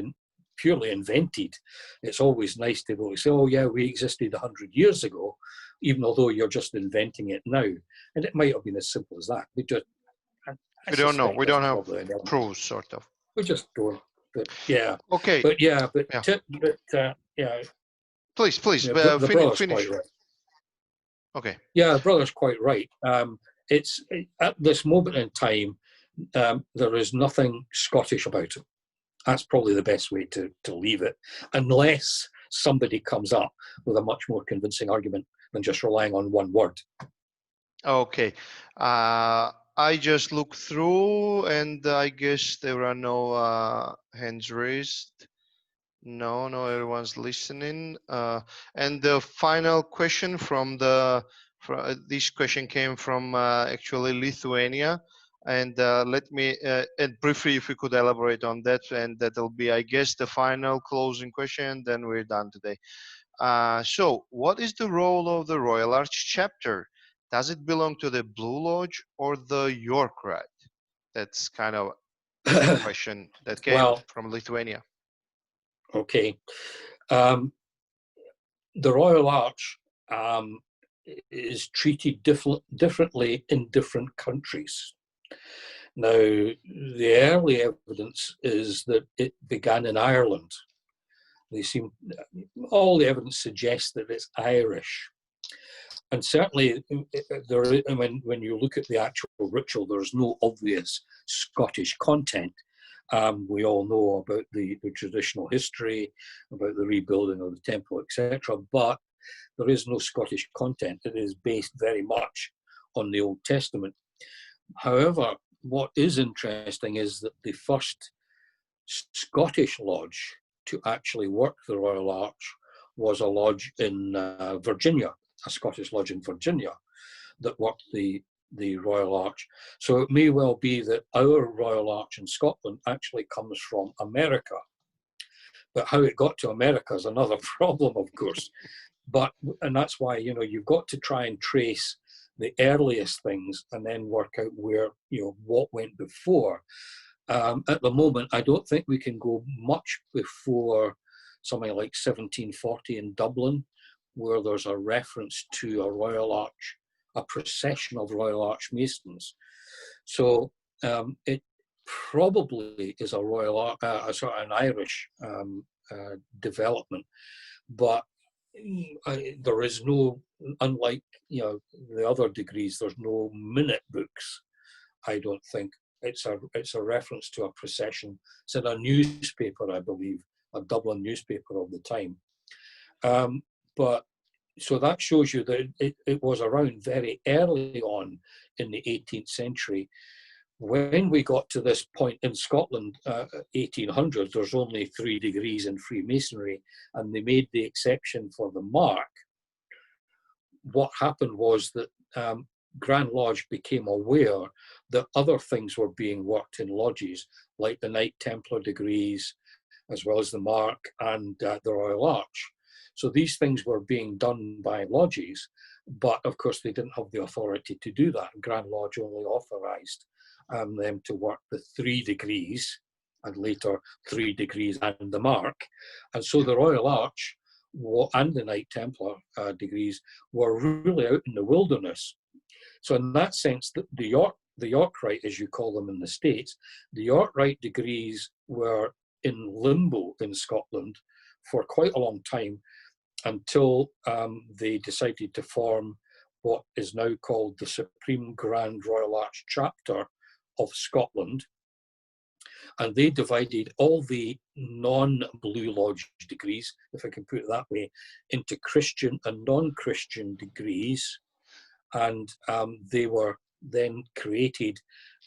purely invented. It's always nice to be able to say, oh yeah, we existed 100 years ago, even although you're just inventing it now. And it might have been as simple as that. We don't know. We don't have proofs, sort of. We just don't. But yeah. Okay. But yeah. Yeah. Please. The brother's quite right. Okay. Yeah, the brother's quite right. It's at this moment in time, there is nothing Scottish about it. That's probably the best way to leave it, unless somebody comes up with a much more convincing argument than just relying on one word. Okay. I just looked through, and I guess there are no hands raised. No, everyone's listening. And the final question this question came from actually Lithuania. And let me, and briefly, if we could elaborate on that, and that'll be, I guess, the final closing question, then we're done today. So, what is the role of the Royal Arch chapter? Does it belong to the Blue Lodge or the York Rite? That's kind of a question that came from Lithuania. Okay. The Royal Arch is treated differently in different countries. Now, the early evidence is that it began in Ireland. All the evidence suggests that it's Irish. And certainly, when you look at the actual ritual, there's no obvious Scottish content. We all know about the traditional history, about the rebuilding of the temple, etc. But there is no Scottish content. It is based very much on the Old Testament. However, what is interesting is that the first Scottish lodge to actually work the Royal Arch was a lodge in Virginia, a Scottish lodge in Virginia that worked the Royal Arch. So it may well be that our Royal Arch in Scotland actually comes from America. But how it got to America is another problem, of course. And that's why, you've got to try and trace the earliest things and then work out where, what went before. At the moment, I don't think we can go much before something like 1740 in Dublin, where there's a reference to a Royal Arch, a procession of Royal Arch Masons. So it probably is an Irish development, but there is no, unlike the other degrees, there's no minute books. I don't think it's a reference to a procession. It's in a newspaper, I believe, a Dublin newspaper of the time. But so that shows you that it was around very early on in the 18th century. When we got to this point in Scotland, 1800, there's only 3 degrees in Freemasonry, and they made the exception for the mark. What happened was that Grand Lodge became aware that other things were being worked in lodges, like the Knight Templar degrees, as well as the mark and the Royal Arch. So these things were being done by lodges, but of course they didn't have the authority to do that. Grand Lodge only authorized them to work the 3 degrees and later 3 degrees and the mark. And so the Royal Arch and the Knight Templar degrees were really out in the wilderness. So in that sense, the York Rite, as you call them in the States, the York Rite degrees were in limbo in Scotland for quite a long time, until they decided to form what is now called the Supreme Grand Royal Arch Chapter of Scotland. and they divided all the non-Blue Lodge degrees, if I can put it that way, into Christian and non-Christian degrees, and they were then created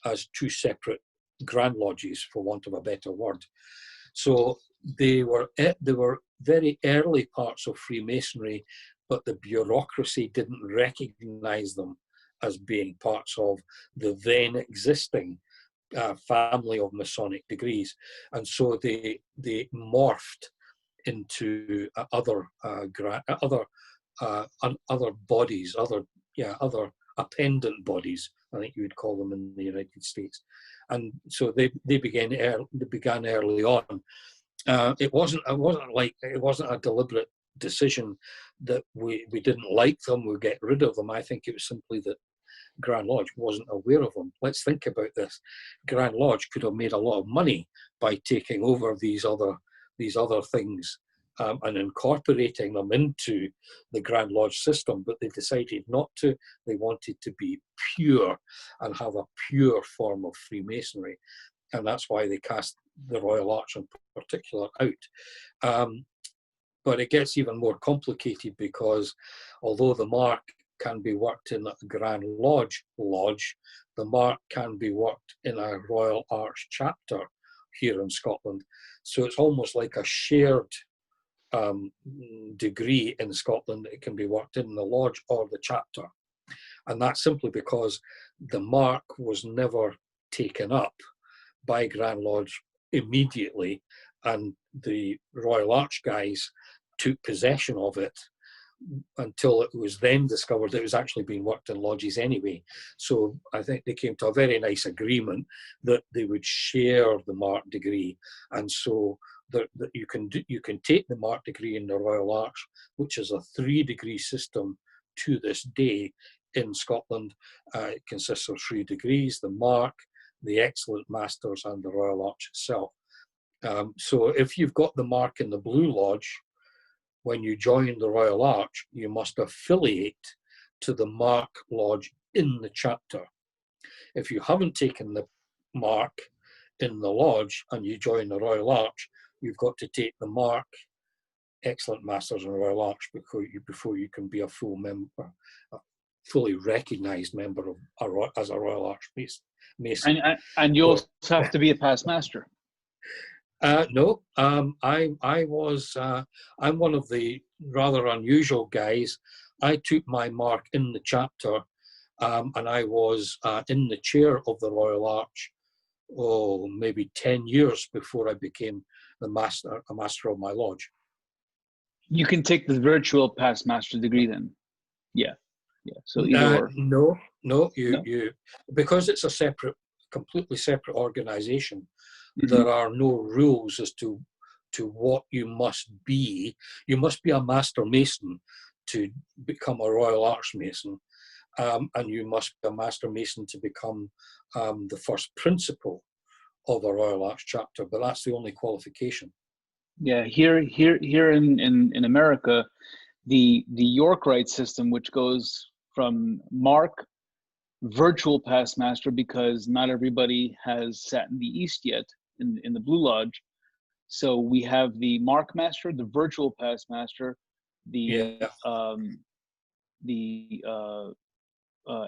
as two separate Grand Lodges, for want of a better word. So they were very early parts of Freemasonry, but the bureaucracy didn't recognize them as being parts of the then existing family of Masonic degrees, and so they morphed into other bodies, other appendant bodies, I think you would call them in the United States, and so they began early on. It wasn't a deliberate decision that we didn't like them, we get rid of them. I think it was simply that Grand Lodge wasn't aware of them. Let's think about this. Grand Lodge could have made a lot of money by taking over these other things and incorporating them into the Grand Lodge system, but they decided not to. They wanted to be pure and have a pure form of Freemasonry, and that's why they cast the Royal Arch in particular out. But it gets even more complicated, because although the mark can be worked in a Grand Lodge, the mark can be worked in a Royal Arch chapter here in Scotland. So it's almost like a shared degree in Scotland. It can be worked in the lodge or the chapter. And that's simply because the mark was never taken up by Grand Lodge immediately, and the Royal Arch guys took possession of it until it was then discovered that it was actually being worked in lodges anyway. So I think they came to a very nice agreement that they would share the mark degree, and so that you can take the mark degree in the Royal Arch, which is a 3-degree system to this day in Scotland. It consists of 3 degrees: the mark, the Excellent Masters, and the Royal Arch itself. So if you've got the mark in the Blue Lodge, when you join the Royal Arch, you must affiliate to the Mark Lodge in the chapter. If you haven't taken the mark in the lodge and you join the Royal Arch, you've got to take the mark, Excellent Masters, and Royal Arch before you can be a full member, a fully recognised member of as a Royal Arch Mason. And you also have to be a past master. No, I'm one of the rather unusual guys. I took my mark in the chapter, and I was in the chair of the Royal Arch, maybe 10 years before I became a master of my lodge. You can take the virtual past master degree then. Yeah. So either or. No, you because it's a completely separate organization. Mm-hmm. There are no rules as to what you must be. You must be a Master Mason to become a Royal Arch Mason, and you must be a Master Mason to become the first principal of a Royal Arch chapter. But that's the only qualification. Yeah, here in America, the York Rite system, which goes from mark, virtual past master, because not everybody has sat in the East yet in the Blue Lodge. So we have the mark master, the virtual past master, the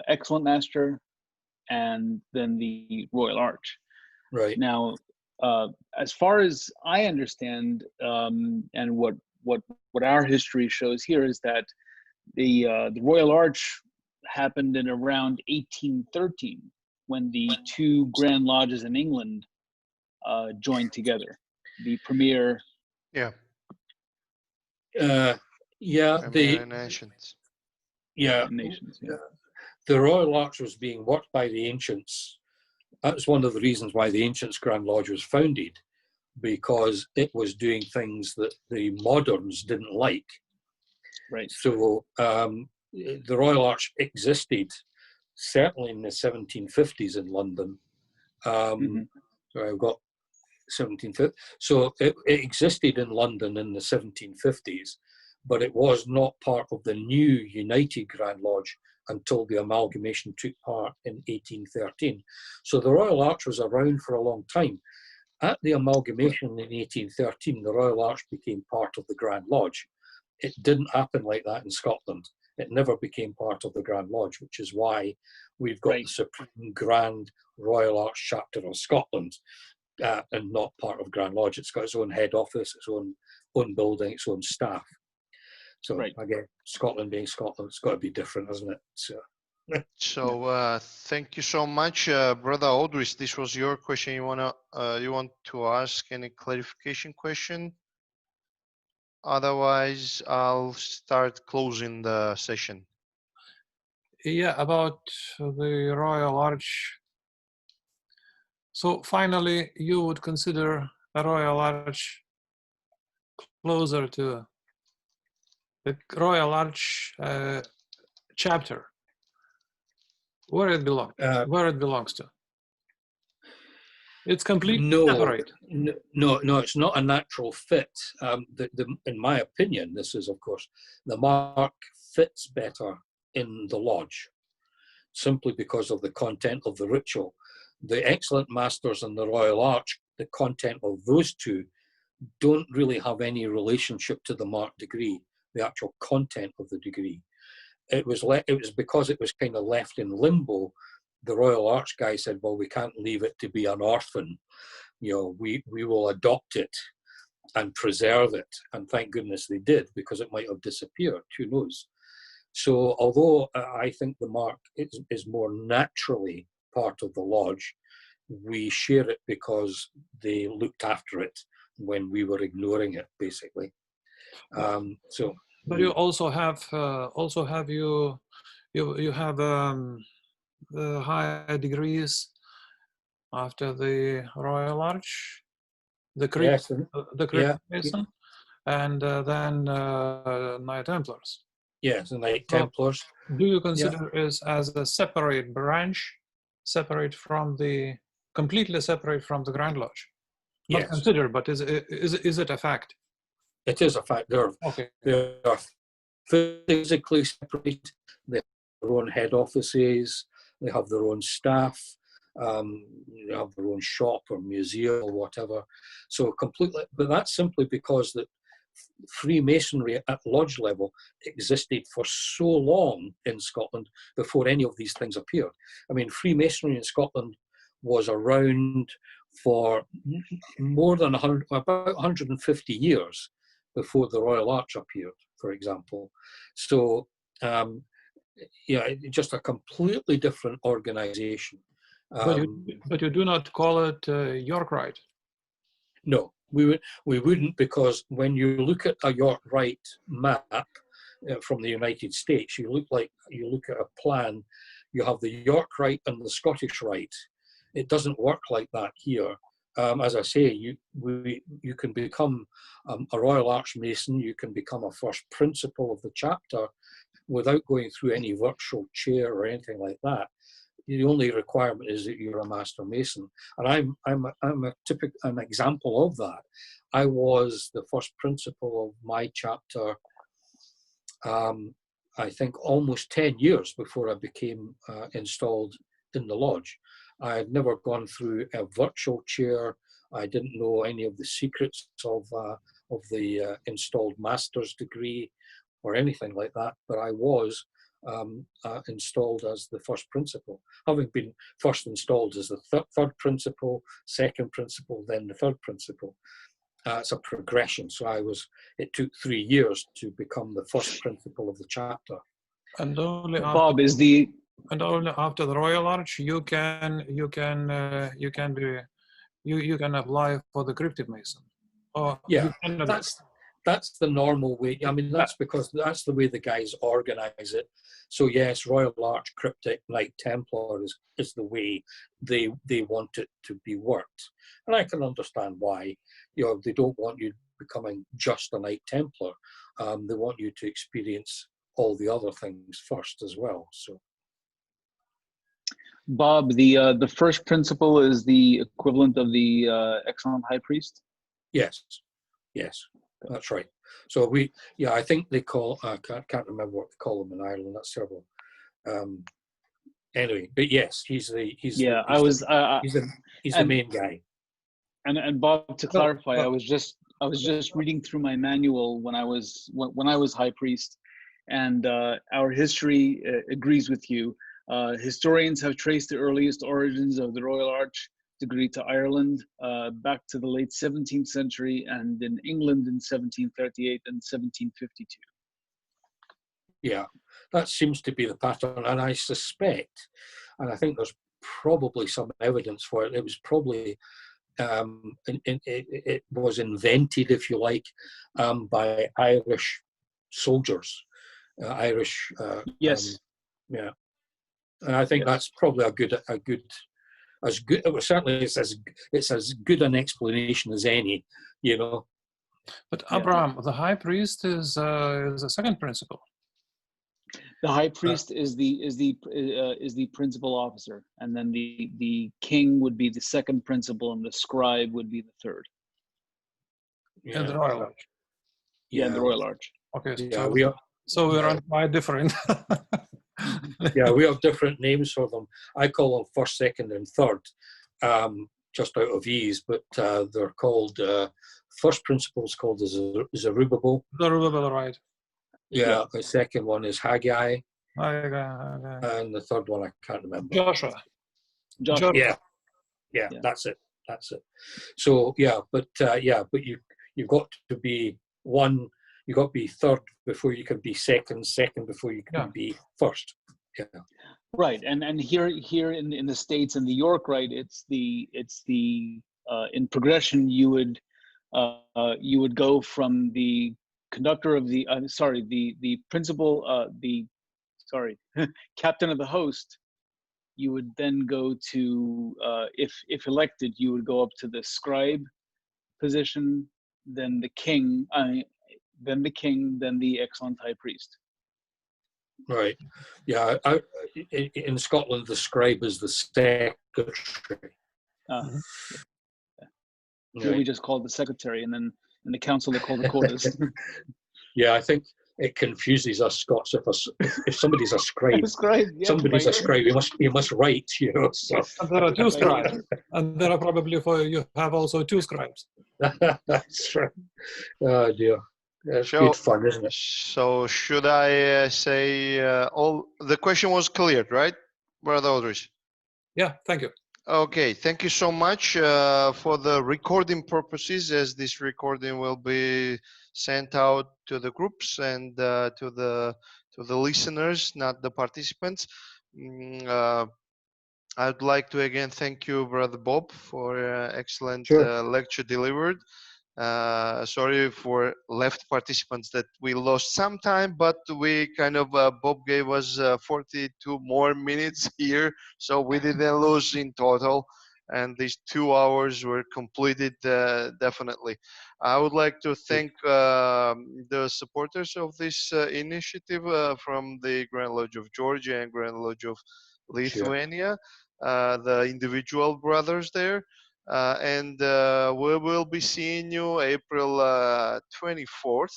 excellent master, and then the Royal Arch. Right. Now, as far as I understand, and what our history shows here is that the Royal Arch happened in around 1813, when the 2 Grand Lodges in England joined together. The premier. Yeah. The nations. Yeah. Nations. Yeah. The Royal Arch was being worked by the ancients. That's one of the reasons why the Ancients Grand Lodge was founded, because it was doing things that the moderns didn't like. Right. So the Royal Arch existed certainly in the 1750s in London. So I've got 1750. So it existed in London in the 1750s, but it was not part of the new United Grand Lodge until the amalgamation took part in 1813. So the Royal Arch was around for a long time. at the amalgamation in 1813, the Royal Arch became part of the Grand Lodge. It didn't happen like that in Scotland. It never became part of the Grand Lodge, which is why we've got the Supreme Grand Royal Arch Chapter of Scotland, and not part of Grand Lodge. It's got its own head office, its own building, its own staff. So again, Scotland being Scotland, it's got to be different, hasn't it? So thank you so much, Brother Aldrich. This was your question. You want to ask any clarification question? Otherwise, I'll start closing the session. Yeah, about the Royal Arch. So finally, you would consider a Royal Arch closer to the Royal Arch chapter, where it belongs to. It's completely separate. No, it's not a natural fit. In my opinion, this is, of course, the mark fits better in the lodge, simply because of the content of the ritual. The excellent masters in the Royal Arch, the content of those two don't really have any relationship to the mark degree, the actual content of the degree. It was because it was kind of left in limbo. The Royal Arch guy said, well, we can't leave it to be an orphan. You know, we will adopt it and preserve it. And thank goodness they did, because it might have disappeared, who knows. So although I think the mark is more naturally part of the lodge, we share it because they looked after it when we were ignoring it, basically. But you also have the higher degrees after the Royal Arch, the Crypt Mason, and then Knight Templars. Yes, the Knight Templars. Do you consider it as a separate branch, completely separate from the Grand Lodge? Not consider, but is it a fact? It is a fact. They are physically separate. They have their own head offices. They have their own staff. They have their own shop or museum or whatever. So completely, but that's simply because that Freemasonry at lodge level existed for so long in Scotland before any of these things appeared. I mean, Freemasonry in Scotland was around for more than about 150 years before the Royal Arch appeared, for example. So, just a completely different organization. But you do not call it York Rite? No, we wouldn't, because when you look at a York Rite map from the United States, you look at a plan, you have the York Rite and the Scottish Rite. It doesn't work like that here. As I say, you can become a Royal Arch Mason, you can become a first principal of the chapter without going through any virtual chair or anything like that. The only requirement is that you're a Master Mason, and I'm an example of that. I was the first principal of my chapter, I think almost 10 years before I became installed in the lodge. I had never gone through a virtual chair. I didn't know any of the secrets of the installed master's degree or anything like that, but I was installed as the first principal, having been first installed as the third principal, second principal, then the third principal. It's a progression. So it took 3 years to become the first principal of the chapter. And only Bob after the Royal Arch, you can apply for the Cryptic Mason. That's the normal way. I mean, that's because that's the way the guys organize it. So yes, Royal Arch, Cryptic, Knight Templar is the way they want it to be worked. And I can understand why. They don't want you becoming just a Knight Templar. They want you to experience all the other things first as well. So, Bob, the first principle is the equivalent of the excellent high priest? Yes, that's right. So I think they call, I can't remember what they call them in Ireland, that's terrible. Anyway, but yes, he's the main guy. And Bob, to clarify, I was just reading through my manual when I was high priest, and our history agrees with you. Historians have traced the earliest origins of the Royal Arch degree to Ireland back to the late 17th century, and in England in 1738 and 1752. Yeah, that seems to be the pattern, and I suspect, and I think there's probably some evidence for it. It was probably it was invented, if you like, by Irish soldiers, Irish. Yes. Yeah, and I think Yes. that's probably a good. As good, well, certainly it's as good an explanation as any, you know. But Abraham, the high priest is a second principle. The high priest is the principal officer, and then the king would be the second principal, and the scribe would be the third. Yeah, In the Royal Arch. Yeah, in the Royal Arch. Okay, yeah, so we're quite different. Yeah, we have different names for them. I call them first, second, and third, just out of ease. But they're called first principle's called Zerubbabel. Zerubbabel, right? Yeah, the second one is Haggai, Haggai. and the third one I can't remember. Joshua. Yeah, that's it. So but you've got to be one. You got to be third before you can be second. Second before you can be first. Yeah. Right, and here in the States, in the York Rite, it's the in progression you would go from the conductor of the the principal captain of the host. You would then go to if elected, you would go up to the scribe position, then the king, then the excellent high priest. Right. Yeah. In Scotland, the scribe is the secretary. Here we just call it the secretary, and then in the council they call the quotas. Yeah, I think it confuses us Scots if somebody's a scribe. Somebody's a scribe. You must write, you know. So. And there are two scribes, and there are probably you have also two scribes. That's right. Oh dear. That's good fun, isn't it? So should I say all the question was cleared, right, Brother Aldrich? Yeah, thank you. Okay, thank you so much for the recording purposes, as this recording will be sent out to the groups and to the listeners, not the participants. I'd like to again thank you, Brother Bob, for excellent lecture delivered. Sorry for left participants that we lost some time, but we kind of Bob gave us 42 more minutes here, so we didn't lose in total, and these 2 hours were completed definitely. I would like to thank the supporters of this initiative from the Grand Lodge of Georgia and Grand Lodge of Lithuania, the individual brothers there. And we will be seeing you April 24th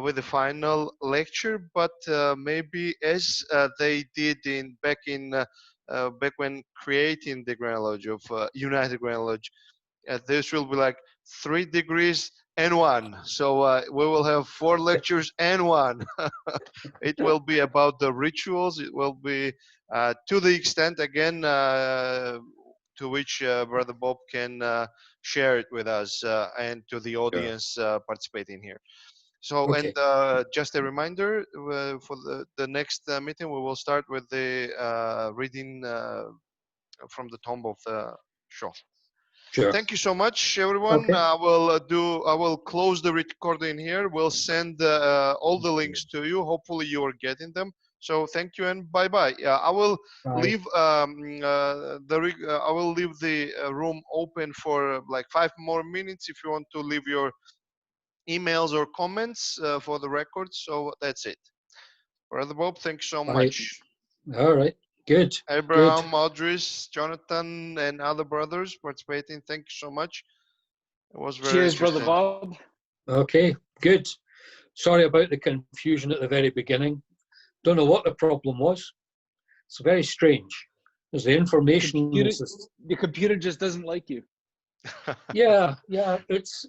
with the final lecture. But maybe as they did back when creating the Grand Lodge of United Grand Lodge, this will be like 3 degrees and 1. So we will have 4 lectures and 1. It will be about the rituals. It will be to the extent again to which Brother Bob can share it with us and to the audience participating here. So, and just a reminder, for the next meeting, we will start with the reading from the tomb of the Shaw. Sure. Thank you so much, everyone. Okay. I will close the recording here. We'll send all the links to you. Hopefully, you are getting them. So thank you and bye bye. I will leave I will leave the room open for like 5 more minutes if you want to leave your emails or comments for the record. So that's it. Brother Bob, thanks so much. All right. Good. Abraham, Audris, Jonathan, and other brothers participating. Thank you so much. It was very Cheers, interesting. Brother Bob. Okay, good. Sorry about the confusion at the very beginning. Don't know what the problem was. It's very strange. There's the information. The computer just doesn't like you. Yeah, yeah, it's